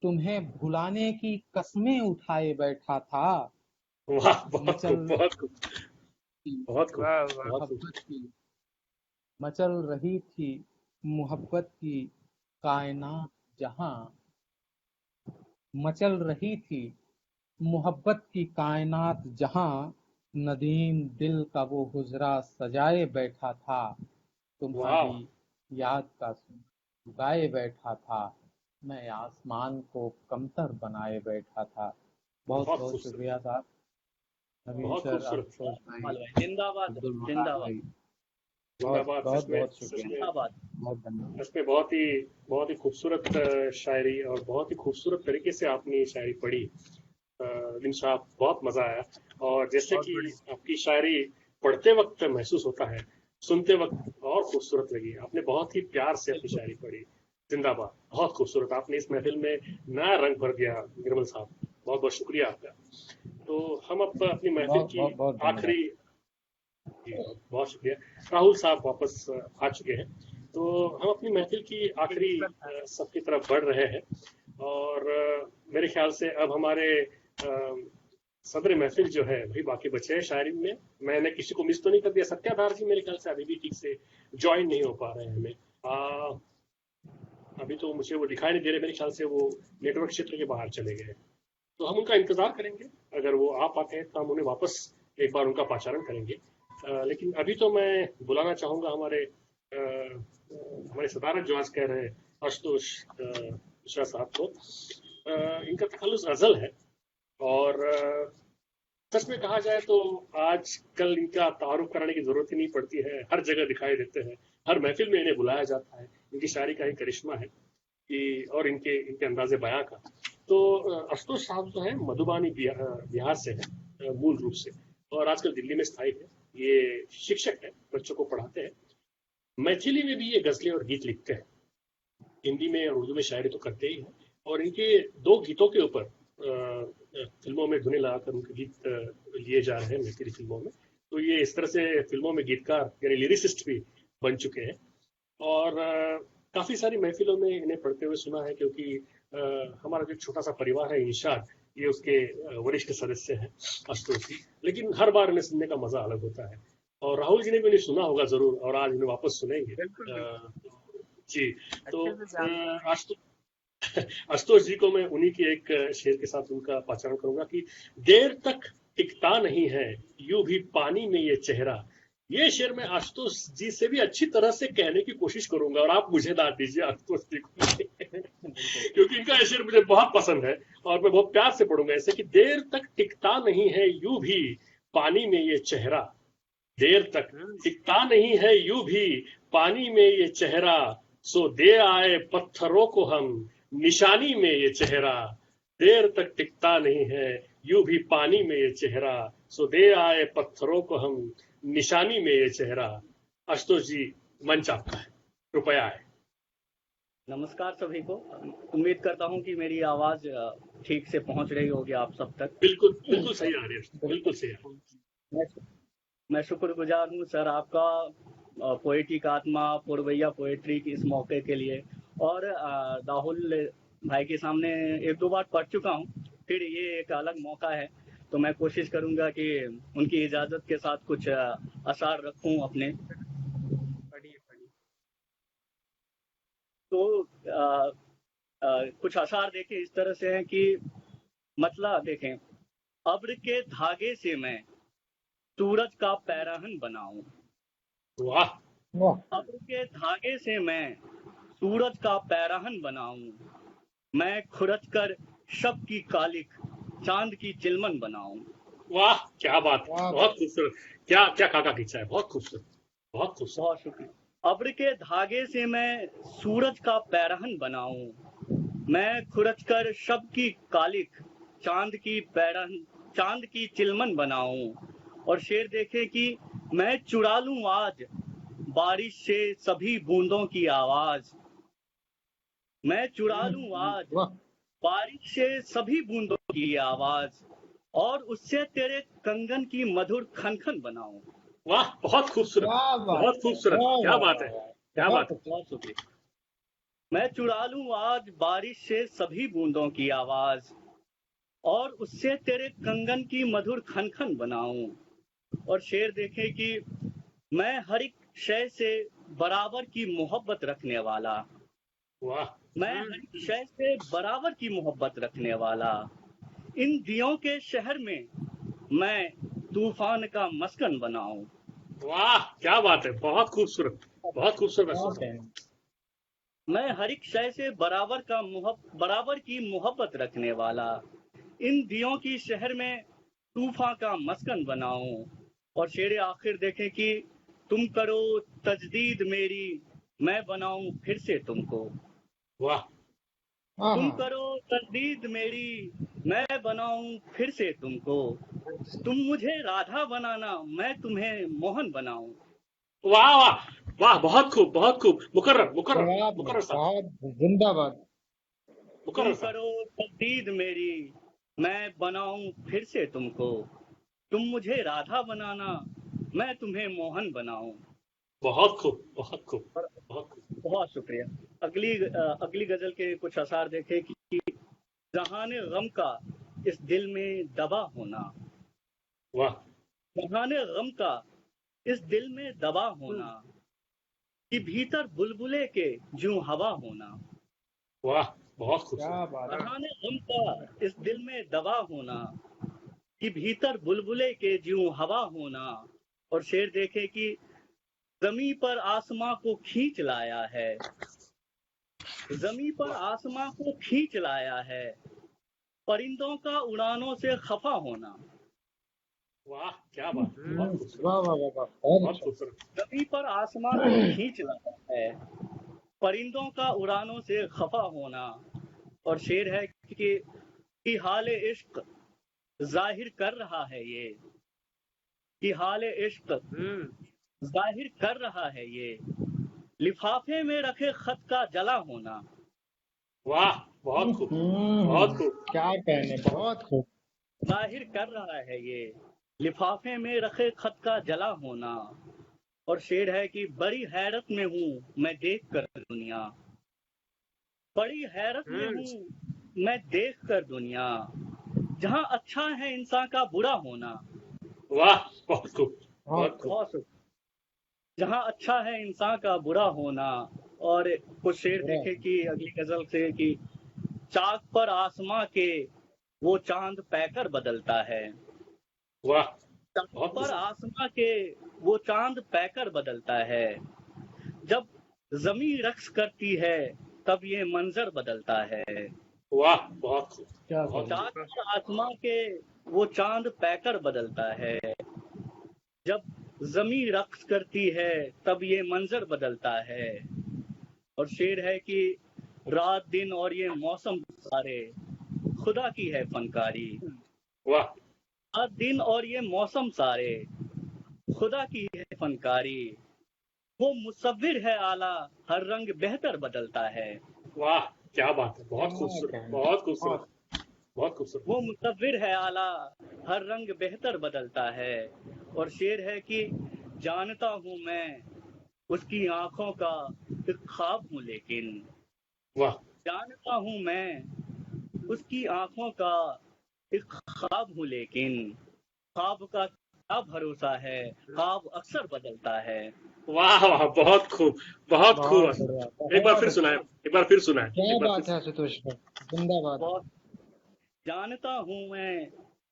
I: तुम्हें भुलाने की कसमें उठाए बैठा था,
A: वाह, बहुत
I: मचल
A: खूब, बहुत खूब, बहुत खूब,
H: वाह वाह,
A: बहुत खूब।
I: मोहब्बत की मचल रही थी मोहब्बत की कायनात जहां, मचल रही थी मोहब्बत की कायनात जहां, नदीम दिल का वो हुजरा सजाए बैठा था,
A: वाह
I: तुम्हारी याद का सुर गाए बैठा था, मैं आसमान को कमतर बनाए बैठा था। बहुत
A: बहुत
I: बहुत
A: खूबसूरत,
I: शुक्रिया साहब, नवीन
A: बहुत
I: सर,
A: खूबसूरत।
I: आशुतोष भाई,
D: भाई जिंदाबाद,
I: अब्दुल महान
D: जिंदाबाद,
I: भाई, बहुत
A: जिंदाबाद।
I: बहुत
A: सच में,
I: बहुत
A: सच
I: शुक्रिया,
A: में,
D: जिंदाबाद।
I: बहुत धन्यवाद।
A: सच में बहुत ही खूबसूरत शायरी और बहुत ही खूबसूरत तरीके से आपने ये शायरी पढ़ी। नदीम साहब, बहुत मजा आया। और जैसे
H: बहुत
A: कि
H: बढ़िया।
A: आपकी शायरी पढ़ते वक्त महसूस होता है, सुनते वक्त और खूबसूरत लगी। आपने बहुत ही प्यार से अपनी शायरी पढ़ी। जिंदाबाद, बहुत खूबसूरत। आपने इस महफिल में नया रंग भर दिया निर्मल साहब, बहुत बहुत शुक्रिया आपका। तो हम अब अपनी महफिल
I: बहुत
A: की
I: बहुत बहुत धन्यवाद।
A: आखिरी, जी, बहुत शुक्रिया। राहुल साहब वापस आ चुके हैं, तो हम अपनी महफिल की आखिरी सब की तरफ बढ़ रहे हैं। और मेरे ख्याल से अब हमारे सदर महफिल जो है वही बाकी बचे हैं शायरी में। मैंने किसी को मिस तो नहीं कर दिया? सत्याधार जी मेरे ख्याल से अभी भी ठीक से ज्वाइन नहीं हो पा रहे हैं हमें। अभी तो मुझे वो दिखाई नहीं दे रहे, मेरे ख्याल से वो नेटवर्क क्षेत्र के बाहर चले गए। तो हम उनका इंतजार करेंगे, अगर वो आ पाते हैं तो हम उन्हें वापस एक बार उनका पाचारण करेंगे। लेकिन अभी तो मैं बुलाना चाहूंगा हमारे सदारत जो आज कह रहे हैं आशुतोष मिश्रा साहब को। इनका तखल्लुस गजल है, और सच में कहा जाए तो आजकल इनका तारुफ कराने की जरूरत ही नहीं पड़ती है, हर जगह दिखाई देते हैं, हर महफिल में इन्हें बुलाया जाता है। इनकी शायरी का ही करिश्मा है कि, और इनके इनके अंदाजे बयां का। तो आशुतोष साहब जो है मधुबानी बिहार से है मूल रूप से, और आजकल दिल्ली में स्थायी है। ये शिक्षक है, बच्चों को पढ़ाते हैं। मैथिली में भी ये गजलें और गीत लिखते हैं, हिंदी में और उर्दू में शायरी तो करते ही हैं। और इनके 2 गीतों के ऊपर फिल्मों में धुनें लगाकर उनके गीत लिए जा रहे हैं मैथिली फिल्मों में। तो ये इस तरह से फिल्मों में गीतकार यानी लिरिसिस्ट भी बन चुके हैं। और काफी सारी महफिलों में इन्हें पढ़ते हुए सुना है, क्योंकि हमारा जो छोटा सा परिवार है इंशाद, ये उसके वरिष्ठ सदस्य हैं आशुतोष जी। लेकिन हर बार इन्हें सुनने का मजा अलग होता है, और राहुल जी ने भी इन्हें सुना होगा जरूर, और आज इन्हें वापस सुनेंगे। जी, तो आशुतोष जी को मैं उन्हीं की एक शेर के साथ उनका पाचारण करूंगा कि देर तक टिकता नहीं है यूं भी पानी में ये चेहरा। ये शेर मैं आशुतोष जी से भी अच्छी तरह से कहने की कोशिश करूंगा, और आप मुझे दाद दीजिए आशुतोष जी को क्योंकि इनका ये शेर मुझे बहुत पसंद है और मैं बहुत प्यार से पढ़ूंगा ऐसे कि देर तक टिकता नहीं है यूं भी पानी में ये चेहरा, देर तक टिकता नहीं है यूं भी पानी में ये चेहरा, सो दे आए पत्थरों को हम निशानी में ये चेहरा। देर तक टिकता नहीं है यूं भी पानी में ये चेहरा, सो दे आए पत्थरों को हम निशानी में ये चेहरा। आशुतोष जी, मंच आपका है, कृपया है।
D: नमस्कार सभी को। उम्मीद करता हूं कि मेरी आवाज ठीक से पहुंच रही होगी आप सब तक।
A: बिल्कुल बिल्कुल सही आ रही है, बिल्कुल सही आ रही है।
D: मैं शुक्रगुजार हूँ सर आपका पोएटिक आत्मा पुरवैया पोएट्री की इस मौके के लिए। और राहुल भाई के सामने एक दो बार पढ़ चुका हूँ, फिर ये एक अलग मौका है तो मैं कोशिश करूंगा कि उनकी इजाजत के साथ कुछ अशार रखूं अपने।
H: पढ़िए पढ़िए।
D: तो कुछ अशार देखें इस तरह से हैं कि मतलब देखें, अब्र के धागे से मैं सूरज का पैराहन बनाऊं।
A: वाह
B: वाह
D: अब्र के धागे से मैं सूरज का पैराहन बनाऊं, मैं खुरच कर शब की कालिक चांद की चिलमन बनाऊं।
A: वाह क्या बात है,
B: वाह
A: बहुत खूबसूरत। क्या क्या काका खींचा है, बहुत खूबसूरत, बहुत खूबसूरत।
D: बहुत शुक्रिया। अब्र के धागे से मैं सूरज का पैराहन बनाऊं, मैं खुरच कर शब की कालिक चांद की चिलमन बनाऊं। और शेर देखे कि मैं चुरा लूं आज बारिश से सभी बूंदों की आवाज, मैं चुरा लूं आज
B: वाह
D: बारिश से सभी बूंदों की आवाज, और उससे तेरे कंगन की मधुर खनखन बनाऊं।
A: वाह बहुत खूबसूरत,
B: क्या बात
A: बहुत
B: है,
A: खूबसूरत,
B: वाह
A: क्या
B: वाह
A: बात है,
B: वाह वाह,
A: क्या
B: बहुत
A: बात है।
D: बहुत शुक्रिया। मैं चुरा लूं आज बारिश से सभी बूंदों की आवाज, और उससे तेरे कंगन की मधुर खनखन बनाऊं। और शेर देखे कि मैं हर एक शय से बराबर की मोहब्बत रखने वाला,
A: वाह
D: मैं हर एक शय से बराबर की मोहब्बत रखने वाला, इन दियों के शहर में मैं तूफान का मस्कन बनाऊं।
A: वाह क्या बात है, बहुत खूबसूरत, बहुत खूबसूरत
B: बहुत
A: मैसेज।
B: है।
D: मैं हर एक शय से बराबर की मोहब्बत रखने वाला, इन दियों की शहर में तूफान का मस्कन बनाऊं। और शेर आखिर देखें कि तुम करो तजदीद मेरी, मैं बनाऊं फिर से तुमको।
A: वाह
B: हाँ
D: तुम
B: हाँ
D: करो तजदीद मेरी, मैं बनाऊं फिर से तुमको। तुम मुझे राधा बनाना, मैं तुम्हें मोहन बनाऊं।
A: वाह वाह वाह, बहुत खूब, बहुत खूब। मुकर्रर मुकर्रर
B: जवाब
A: मुकर्रर साहब,
B: बहुत जिंदाबाद।
D: तुम
A: मुकर्रर साहब।
D: करो तजदीद मेरी, मैं बनाऊं फिर से तुमको। तुम मुझे राधा बनाना, मैं तुम्हें मोहन बनाऊं।
A: बहुत खूब, बहुत खूब, बहुत खूब।
D: बहुत शुक्रिया। अगली गजल के कुछ असार देखे कि जहाने गम का इस दिल में दबा होना,
A: वाह
D: जहाने गम का इस दिल में दबा होना, कि भीतर बुलबुले के जूं हवा होना।
A: वाह बहुत
B: क्या
A: खूबसूरत।
B: बात है।
D: जहाने गम का इस दिल में दबा होना, कि भीतर बुलबुले के जूं हवा होना। और शेर देखे कि जमी पर आसमां को खींच लाया है, जमी पर आसमां को खींच लाया है, परिंदों का उड़ानों से खफा होना।
A: वाह क्या बात है, बहुत खूबसूरत,
B: वाह वाह वाह वाह, बहुत
A: बहुत
B: अच्छा।
A: खूबसूरत।
D: जमी पर आसमां को खींच लाया है, परिंदों का उड़ानों से खफा होना। और शेर है कि हाल इश्क जाहिर कर रहा है ये, कि हाल इश्क जाहिर कर रहा है ये, लिफाफे में रखे खत का जला होना।
A: वाह बहुत खूब, बहुत खूब।
B: क्या कहने, बहुत खूब।
D: जाहिर कर रहा है ये, लिफाफे में रखे खत का जला होना। और शेर है कि बड़ी हैरत में हूँ मैं देख कर दुनिया, बड़ी हैरत में हूँ मैं देख कर दुनिया, जहाँ अच्छा है इंसान का बुरा होना।
A: वाह बहुत खूब, बहुत खूब।
D: बहुत जहाँ अच्छा है इंसान का बुरा होना। और कुछ शेर देखे कि अगली गजल से कि चाक पर आसमां के वो चांद पैकर बदलता है,
A: वाह
D: चाक
A: बहुत
D: पर
A: खूब।
D: आसमां के वो चांद पैकर बदलता है, जब जमी रक्स करती है तब ये मंजर बदलता है।
A: वाह बहुत खूब,
B: क्या
A: बहुत
B: कहने।
D: चाक पर आसमां के वो चांद पैकर बदलता है, जब जमी रक्स करती है तब ये मंजर बदलता है। और शेर है कि रात दिन और ये मौसम सारे खुदा की है फनकारी,
A: वाह
D: रात दिन और ये मौसम सारे खुदा की है फनकारी, वो मुसव्विर है आला हर रंग बेहतर बदलता है।
A: वाह क्या बात है, बहुत
B: क्या
A: खूबसूरत,
B: कहने।
A: बहुत खूबसूरत। बहुत खूबसूरत।
D: वो मुसव्विर है आला, हर रंग बेहतर बदलता है। और शेर है कि जानता हूँ मैं उसकी आंखों का एक ख्वाब हूँ, लेकिन
A: वाह
D: जानता हूँ मैं उसकी आंखों का एक ख्वाब हूँ, लेकिन ख्वाब का क्या भरोसा है, ख्वाब अक्सर बदलता है।
A: वाह वाह, बहुत खूब, बहुत खूब।
B: बहुत बढ़िया,
A: एक बार
B: बहुत
A: फिर सुनाए, एक बार फिर सुनाए,
B: क्या
A: एक बार
B: बात
A: फिर।
B: है आशुतोष भाई, जिंदाबाद।
D: बहुत जानता हूँ मैं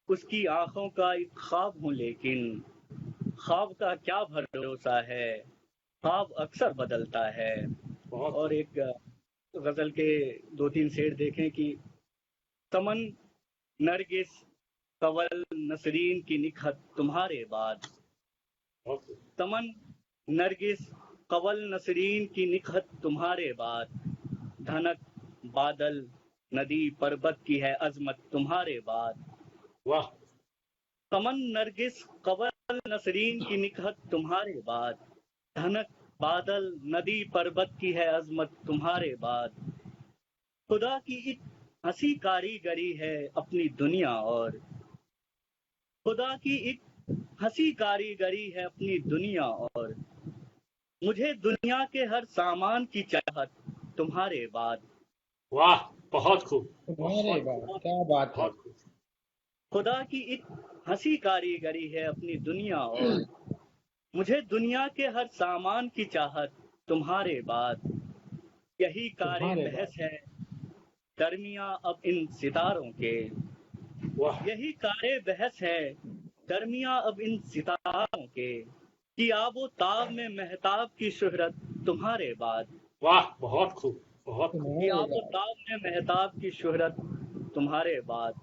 D: उसकी आंखों का एक ख्वाब हूँ, लेकिन ख्वाब का क्या भरोसा है, ख्वाब अक्सर बदलता है।
A: बहुत
D: और एक गजल के 2-3 शेर देखें कि तमन नरगिस कवल नसरीन की निखत तुम्हारे बाद,
A: बहुत खूब।
D: तमन नरगिस कवल नसरीन की निखत तुम्हारे बाद, धनक बादल नदी पर्वत की है अजमत तुम्हारे बाद,
A: वाह
D: तमन नरगिस कवल नसरीन की निखत तुम्हारे बाद, धनक बादल नदी पर्वत की है अजमत तुम्हारे बाद, खुदा की एक हंसी कारीगरी है अपनी दुनिया, और खुदा की एक हंसी कारीगरी है अपनी दुनिया, और मुझे दुनिया के हर सामान की चाहत तुम्हारे बाद,
A: वाह, बहुत खूब,
B: तुम्हारे
A: बहुत
B: बाद
A: खूब,
B: क्या बात है।
A: बहुत खूब।
D: खुदा की एक हंसी कारीगरी है अपनी दुनिया, और मुझे दुनिया के हर सामान की चाहत तुम्हारे बाद, यही कारे
B: तुम्हारे
D: बहस
B: बाद
D: है दरमिया अब इन सितारों के,
A: वाह
D: यही कारे बहस है दरमिया अब इन सितारों के, कि आबो ताब में महताब की शोहरत तुम्हारे बाद,
A: वाह, बहुत खूब, बहुत खूब।
D: कि
B: तुम्हारे
D: आबो
B: बाद
D: ताब में महताब की शोहरत तुम्हारे बाद।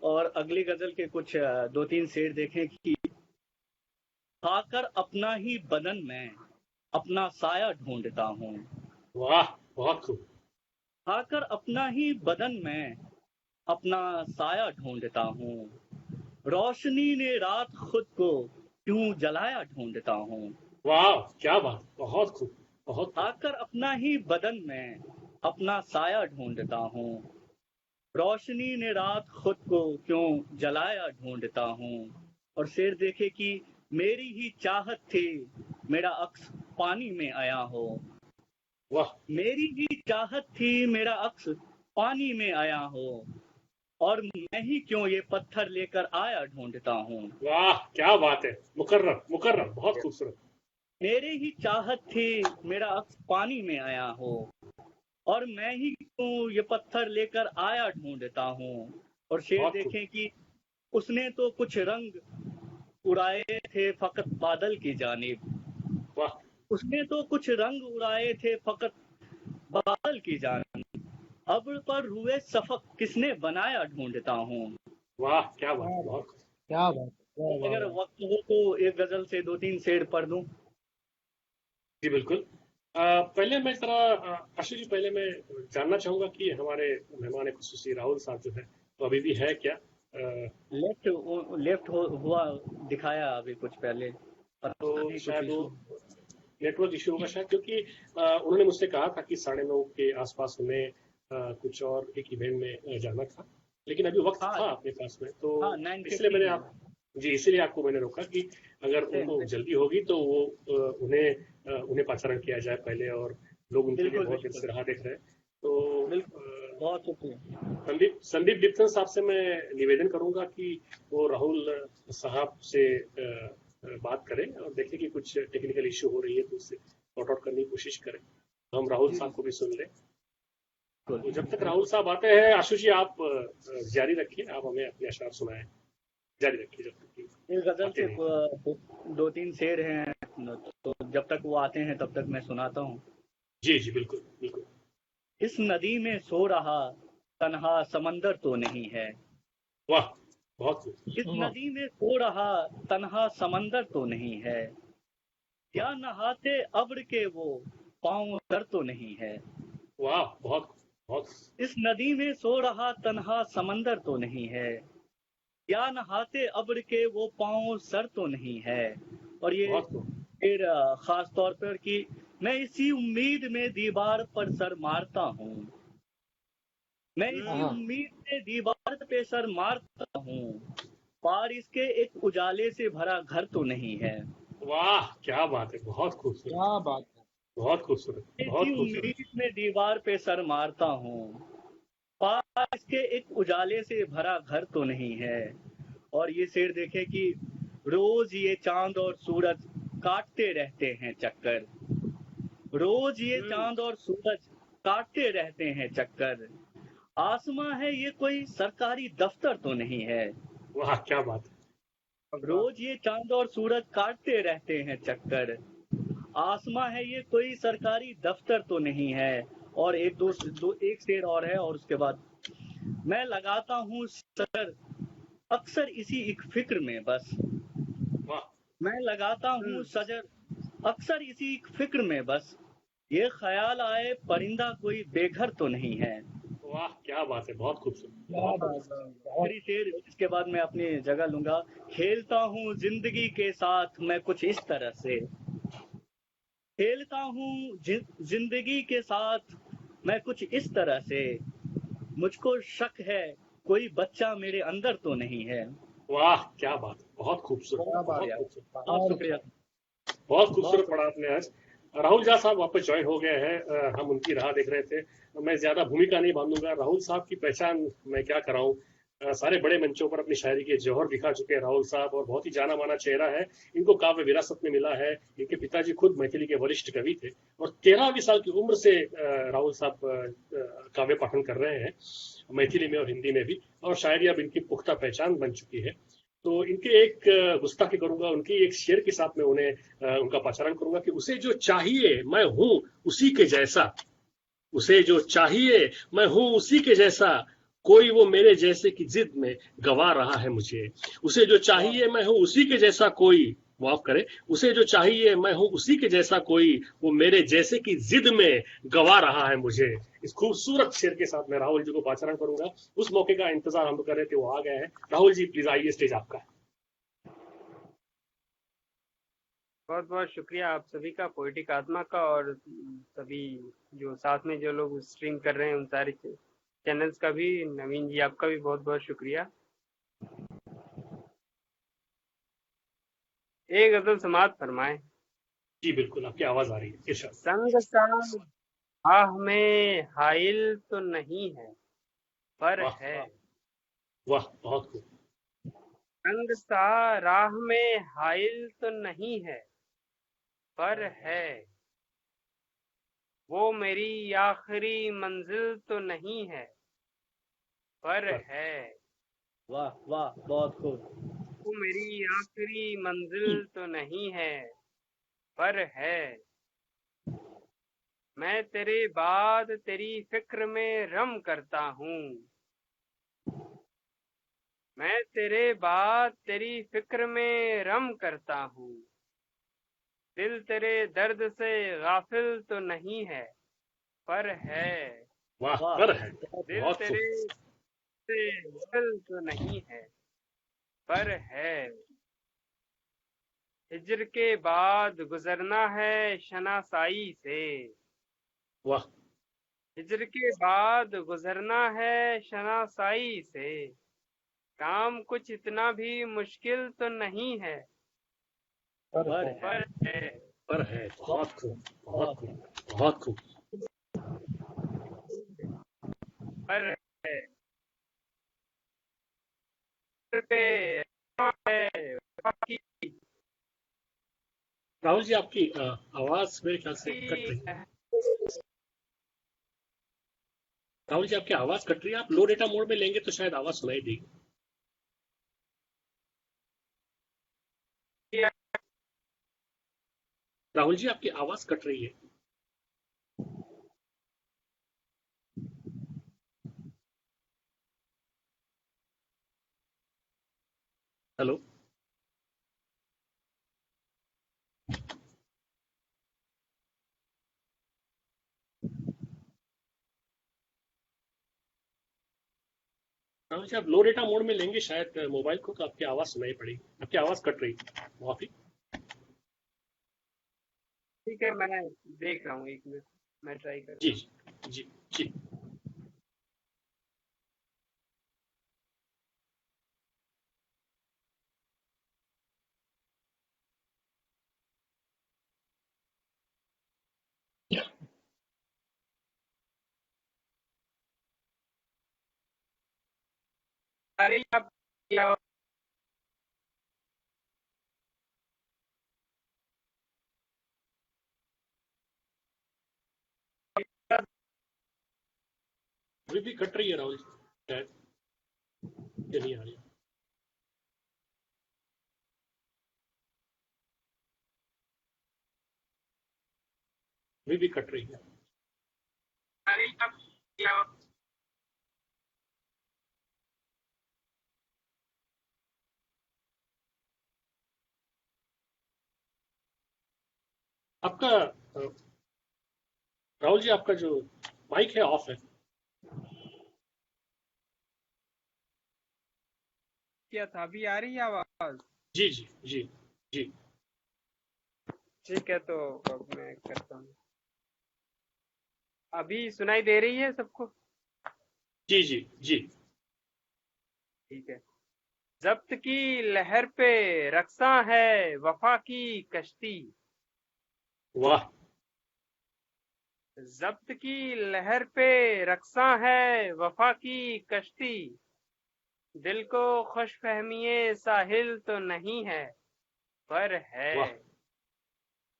D: और अगली गजल के कुछ 2-3 शेर देखें कि खाकर अपना ही बदन में अपना साया ढूंढता हूँ,
A: वाह, बहुत खूब।
D: खाकर अपना ही बदन में अपना साया ढूंढता हूँ, रोशनी ने रात खुद को क्यों जलाया ढूंढता हूँ,
A: वाह, क्या बात, बहुत खूब, बहुत खूब।
D: खाकर अपना ही बदन में अपना साया ढूंढता हूँ, रोशनी ने रात खुद को क्यों जलाया ढूंढता हूँ। और शेर देखे कि मेरी ही चाहत थी मेरा अक्स पानी में आया हो,
A: वाह
D: मेरी ही चाहत थी मेरा अक्स पानी में आया हो, और मैं ही क्यों ये पत्थर लेकर आया ढूंढता हूँ,
A: वाह, क्या बात है, मुकर्रम मुकर्रम, बहुत खूबसूरत।
D: मेरे ही चाहत थी मेरा अक्स पानी में आया हो, और मैं ही क्यों ये पत्थर लेकर आया ढूंढता हूँ। और शेर
A: बहुत खूब।
D: देखें कि उसने तो कुछ रंग उड़ाए थे फकत बादल की जानिब,
A: वाह
D: उसने तो कुछ रंग उड़ाए थे फकत बादल की जानिब, अब्र पर हुए सफक किसने बनाया ढूंढता हूँ।
A: वाह, क्या बात,
B: क्या बात,
A: बहुत खूब।
B: क्या बात, वाह वाह
D: अगर
B: वाह।
D: वक्त हो तो एक गजल से 2-3 शेर पढ़ दूं।
A: जी बिल्कुल। पहले मैं जरा आशीष जी, पहले मैं जानना चाहूंगा कि हमारे मेहमान खुसूसी राहुल साहब जो है, तो अभी भी है क्या?
D: लेफ्ट हुआ दिखाया अभी कुछ पहले, पता
A: तो
D: नहीं कुछ
A: शायद वो
D: इशू।
A: नेटवर्क इश्यू होगा शायद, क्योंकि उन्होंने मुझसे कहा था कि 9:30 के आसपास उन्हें कुछ और एक इवेंट में जाना था, लेकिन अभी वक्त
D: हाँ
A: था अपने पास में, तो
D: हाँ,
A: इसलिए
D: 9:15
A: मैंने
D: है।
A: आप जी इसीलिए आपको मैंने रोका कि अगर उनको जल्दी होगी तो वो उन्हें पाचारण किया जाए पहले, और लोग उनके लिए
D: बिल्कुल
A: बहुत देर
D: बिल्कुल
A: से राह देख रहे हैं। तो
D: बिल्कुल, बहुत शुक्रिया।
A: संदीप डिप्टन साहब से मैं निवेदन करूंगा कि वो राहुल साहब से बात करें और देखें कि कुछ टेक्निकल इश्यू हो रही है तो उससे सॉर्ट आउट करने की कोशिश करें, तो हम राहुल
D: जी
A: साहब को भी सुन लें। तो
D: बिल्कुल
A: जब तक राहुल साहब आते हैं, आशुष जी आप जारी रखिए, आप हमें अपने अशआर सुनाएं, जारी रखिए जब तक कि
D: इस गजल
A: आते
D: से
A: नहीं।
D: 2-3 शेर हैं, तो जब तक वो आते हैं तब तक मैं सुनाता हूँ।
A: जी जी बिल्कुल बिल्कुल।
D: इस नदी में सो रहा तन्हा समंदर तो नहीं है,
A: वाह, बहुत खूब।
D: इस नदी में सो रहा तन्हा समंदर तो नहीं है, या नहाते अब्र के वो पाँव तर तो नहीं है,
A: वाह, बहुत बहुत
D: इस नदी में सो रहा तन्हा समंदर तो नहीं है, या नहाते अब्र के वो पाँव सर तो नहीं है। और ये
A: बहुत खूब।
D: फिर खास तौर पर कि मैं इसी उम्मीद में दीवार पर सर मारता हूँ, मैं इसी उम्मीद से दीवार पे सर मारता हूँ, पार इसके एक उजाले से भरा घर तो नहीं है।
A: वाह क्या बात है, बहुत खूबसूरत,
B: क्या बात है।
A: बहुत खूबसूरत, बहुत
D: इसी
A: खूबसूरत।
D: उम्मीद में दीवार पे सर मारता हूँ, पार इसके एक उजाले से भरा घर तो नहीं है। और ये शेर देखे कि रोज ये चांद और सूरज काटते रहते हैं चक्कर, रोज ये चांद और सूरज काटते रहते हैं चक्कर, आसमां है ये कोई सरकारी दफ्तर तो नहीं है।
A: वाह क्या बात है।
D: रोज ये चांद और सूरज काटते रहते हैं चक्कर, आसमां है ये कोई सरकारी दफ्तर तो नहीं है। और एक शेर और है और उसके बाद, मैं लगाता हूँ सर अक्सर इसी एक फिक्र में बस,
A: वाह
D: मैं लगाता हूँ सजर अक्सर इसी एक फिक्र में बस, ये ख्याल आए परिंदा कोई बेघर तो नहीं है।
A: वाह क्या बात है, बहुत खूबसूरत।
B: क्या बात है।
D: आखिरी शेर, इसके बाद मैं अपनी जगह लूंगा। खेलता हूँ जिंदगी के साथ मैं कुछ इस तरह से, खेलता हूँ जिंदगी के साथ मैं कुछ इस तरह से, मुझको शक है कोई बच्चा मेरे अंदर तो नहीं है।
A: वाह क्या बात है, बहुत खूबसूरत,
B: क्या बात
A: बहुत
B: है।
A: खूबसूरत,
D: बहुत शुक्रिया।
A: बहुत खूबसूरत पढ़ा आपने आज। राहुल झा साहब वापस ज्वाइन हो गए हैं, हम उनकी राह देख रहे थे। मैं ज्यादा भूमिका नहीं बांधूंगा। राहुल साहब की पहचान मैं क्या कराऊं, सारे बड़े मंचों पर अपनी शायरी के जौहर दिखा चुके हैं राहुल साहब, और बहुत ही जाना माना चेहरा है। इनको काव्य विरासत में मिला है। इनके पिताजी खुद मैथिली के वरिष्ठ कवि थे, और 13वीं साल की उम्र से राहुल साहब काव्य पाठन कर रहे हैं, मैथिली में और हिंदी में भी, और शायरी अब इनकी पुख्ता पहचान बन चुकी है। तो इनके एक गुस्ताखी करूंगा, उनकी एक शेर के साथ में उन्हें उनका पाचारण करूंगा कि उसे जो चाहिए मैं हूं उसी के जैसा, उसे जो चाहिए मैं हूं उसी के जैसा, कोई वो मेरे जैसे की जिद में गवा रहा है मुझे। उसे जो चाहिए मैं हूं उसी के जैसा कोई, माफ करे, उसे जो चाहिए मैं हूं उसी के जैसा कोई, वो मेरे जैसे की जिद में गवा रहा है मुझे। इस खूबसूरत शेर के साथ मैं राहुल जी को पाचारण करूंगा। उस मौके का इंतजार हम कर रहे थे, वो आ गए हैं। राहुल जी प्लीज आइए, स्टेज आपका है।
H: बहुत बहुत शुक्रिया आप सभी का, पोएटिक आत्मा का, और सभी जो साथ में जो लोग स्ट्रीम कर रहे हैं उन सारे चैनल्स का भी। नवीन जी आपका भी बहुत बहुत शुक्रिया। एक गजल समाअत फरमाए।
A: जी बिल्कुल, आपकी आवाज आ रही है, इरशाद।
H: संग सा आह में हाइल तो नहीं है पर
A: वाह
H: है,
A: वाह, बहुत खूब।
H: संग सा राह में हाइल तो नहीं है पर है, वो मेरी आखिरी मंजिल तो नहीं है पर है,
D: वाह वाह, बहुत खूब।
H: वो मेरी आखिरी मंजिल तो नहीं है पर है, मैं तेरे बाद तेरी फिक्र में रम करता हूँ, मैं तेरे बाद तेरी फिक्र में रम करता हूँ, दिल तेरे दर्द से गाफिल तो नहीं है पर है,
A: वाह,
D: वाह,
A: पर है,
H: दिल
A: बहुत
H: तेरे
A: खूब।
H: से गाफिल तो नहीं है पर है, हिज्र के बाद गुजरना है शनासाई से,
A: वाह
H: हिज्र के बाद गुजरना है शनासाई से, काम कुछ इतना भी मुश्किल तो नहीं है
D: पर
H: पर है,
A: पर है, बहुत खूब, बहुत खूब, बहुत खूब।
H: पर है, पे है, बाकी
A: राहुल जी आपकी आवाज मेरे ख्याल से कट रही है। राहुल जी आपकी आवाज कट रही है, आप लो डेटा मोड में लेंगे तो शायद आवाज सुनाई देगी। राहुल जी आपकी आवाज कट रही है। हेलो। राहुल जी आप लो डेटा मोड में लेंगे शायद मोबाइल को, तो आपकी आवाज सुनाई पड़ेगी। आपकी आवाज कट रही है, माफी।
H: ठीक है, मैं देख रहा हूँ, एक मिनट मैं ट्राई कर
A: जी जी जी जी।
H: आ रही है आपकी आवाज?
A: अभी भी कट रही है राहुल जी, शायद ये नहीं आ रही। अभी भी कट रही है।
H: आ रही है आपकी आवाज?
A: आपका राहुल जी, आपका जो माइक है ऑफ है।
H: क्या था, अभी आ रही है आवाज?
A: जी जी जी जी।
H: ठीक है, तो अब मैं करता हूँ। अभी सुनाई दे रही है सबको?
A: जी जी जी।
H: ठीक है। जब्त की लहर पे रक्सा है वफा की कश्ती।
A: वाह।
H: जब्त की लहर पे रक्सा है वफा की कश्ती। दिल को खुश फहमिए साहिल तो नहीं है पर है।
A: वाह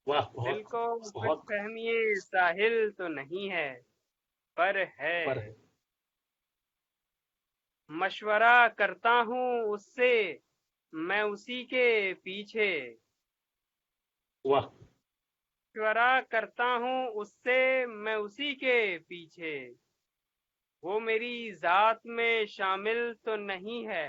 A: वाह।
H: दिल
A: बहुत
H: को खुश
A: बहुत
H: फहमिए साहिल तो नहीं है पर है।
A: पर है।
H: मशवरा करता हूँ उससे मैं उसी के पीछे।
A: वाह
H: मशवरा करता हूँ उससे मैं उसी के पीछे। वो मेरी जात में शामिल तो नहीं है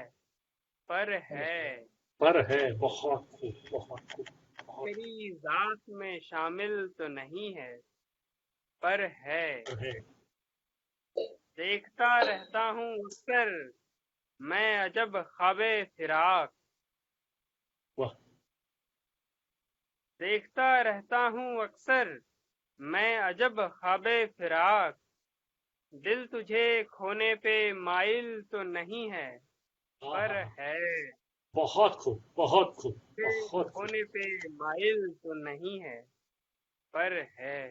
H: पर है।
A: पर है। बहुत खूब बहुत खूब बहुत
H: मेरी जात में शामिल तो नहीं है पर है।
A: पर है।
H: देखता रहता हूँ अक्सर मैं अजब ख्वाबे फिराक।
A: वाह
H: देखता रहता हूँ अक्सर मैं अजब ख्वाबे फिराक। दिल तुझे खोने पे माइल तो नहीं है पर
A: आहा,
H: है।
A: बहुत खूब बहुत खूब
H: दिल
A: बहुत खूब।
H: खोने पे माइल तो नहीं है पर है।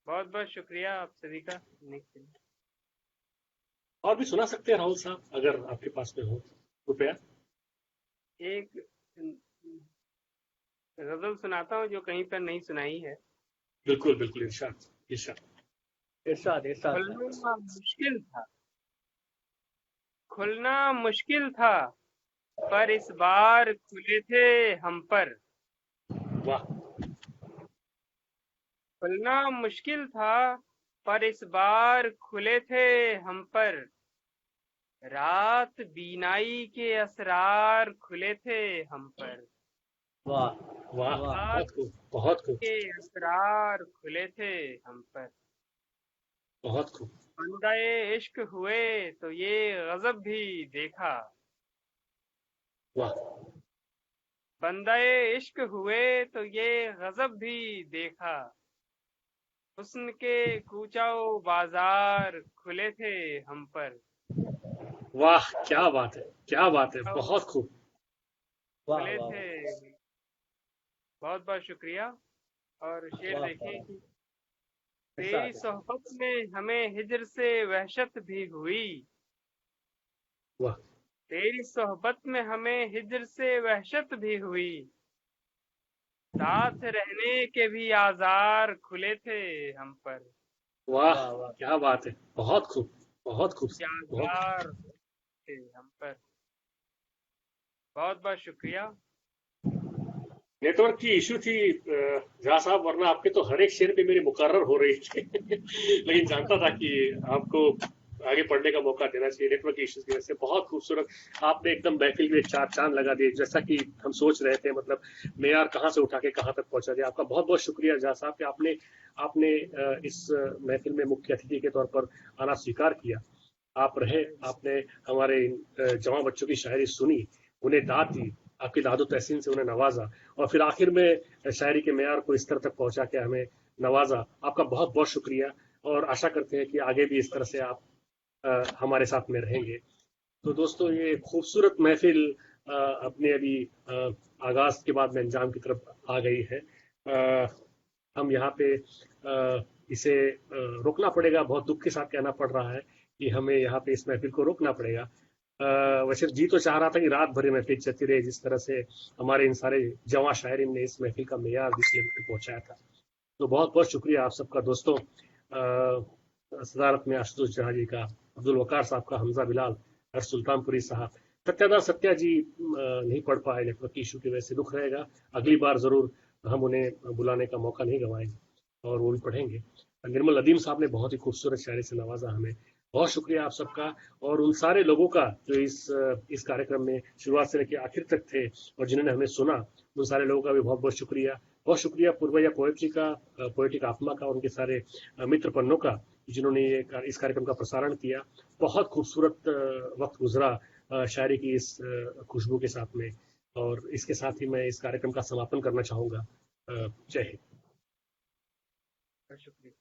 H: बहुत बहुत शुक्रिया आप सभी का सुनने के लिए।
A: और भी सुना सकते हैं राहुल साहब, अगर आपके पास में हो कृपया।
H: एक गजल सुनाता हूँ जो कहीं पर नहीं सुनाई है।
A: बिल्कुल बिल्कुल, इरशाद इरशाद।
D: इरशाद इरशाद।
H: खुलना मुश्किल था, खुलना मुश्किल था पर इस बार खुले थे हम पर।
A: वाह
H: खुलना मुश्किल था पर इस बार खुले थे हम पर। रात बीनाई के असरार खुले थे हम पर।
D: वाह
A: वाह
D: वाह।
A: बहुत खूब बहुत खूब
H: के असरार खुले थे हम पर।
A: बहुत खूब।
H: बंदाए इश्क हुए तो ये गजब भी देखा।
A: वाह
H: बंदाए इश्क हुए तो ये गजब भी देखा। हुस्न के कूचाओ बाजार खुले थे हम पर।
A: वाह, क्या बात है क्या बात है, बहुत खूब।
D: वाह
H: खुले
D: वाह
H: थे। बहुत बहुत शुक्रिया। और शेर
D: वाह
H: देखें कि तेरी
D: इरशाद।
H: सोहबत में हमें हिजर से वहशत भी हुई।
A: वाह
H: तेरी सोहबत में हमें हिजर से वहशत भी हुई। साथ रहने के भी आजार खुले थे हम पर।
A: वाह,
D: वाह वाह।
A: क्या बात है, बहुत खूब बहुत खूब
H: के
A: बहुत खूब।
H: आजार थे हम पर। बहुत बहुत शुक्रिया।
A: नेटवर्क की इशू थी झा साहब, वरना आपके तो हर एक शेर पे मेरी मुकर्रर हो रही थी लेकिन जानता था कि आपको आगे पढ़ने का मौका देना चाहिए। नेटवर्क की इश्यूज की वजह से बहुत खूबसूरत आपने एकदम महफिल में चार चांद लगा दिए, जैसा कि हम सोच रहे थे। मतलब मेयार कहाँ से उठा के कहाँ तक पहुंचा दिया। आपका बहुत बहुत शुक्रिया झा साहब कि आपने आपने इस महफिल में मुख्य अतिथि के तौर पर आना स्वीकार किया। आप रहे, आपने हमारे जवां बच्चों की शायरी सुनी, उन्हें दाद दी, आपकी दादो तहसीन से उन्हें नवाजा, और फिर आखिर में शायरी के मेयार को इस तरह तक पहुंचा के हमें नवाजा। आपका बहुत बहुत शुक्रिया, और आशा करते हैं कि आगे भी इस तरह से आप हमारे साथ में रहेंगे। तो दोस्तों, ये खूबसूरत महफिल अपने अभी आगाज के बाद में अंजाम की तरफ आ गई है। हम यहाँ पे इसे रोकना पड़ेगा, बहुत दुख के साथ कहना पड़ रहा है कि हमें यहाँ पे इस महफिल को रोकना पड़ेगा। वैसे जी तो चाह रहा था कि रात भर महफिल चलती रहे, जिस तरह से हमारे इन सारे जवां शायरीन ने इस महफिल का मेयार जिस लेवल पे पहुंचाया था। तो बहुत बहुत शुक्रिया आप सबका दोस्तों। सदारत में आशुतोष जहाँ जी का, अब्दुल वकार साहब का, हमजा बिलाल, हर्ष सुल्तानपुरी साहब, सत्यादा सत्या जी नहीं पढ़ पाए नेटवर्क की इशू की वजह से, दुख रहेगा। अगली बार जरूर हम उन्हें बुलाने का मौका नहीं गंवाएंगे और वो भी पढ़ेंगे। निर्मल अदीम साहब ने बहुत ही खूबसूरत शायरी से नवाजा हमें। बहुत शुक्रिया आप सबका और उन सारे लोगों का जो इस कार्यक्रम में शुरुआत से लेकर आखिर तक थे और जिन्होंने हमें सुना, उन सारे लोगों का भी बहुत बहुत शुक्रिया। बहुत शुक्रिया पूर्वैया पोएट्री का, पोएटिक आत्मा का, उनके सारे मित्र पन्नों का, जिन्होंने इस कार्यक्रम का प्रसारण किया। बहुत खूबसूरत वक्त गुजरा शायरी की इस खुशबू के साथ में, और इसके साथ ही मैं इस कार्यक्रम का समापन करना चाहूंगा। जय हिंद।
D: शुक्रिया।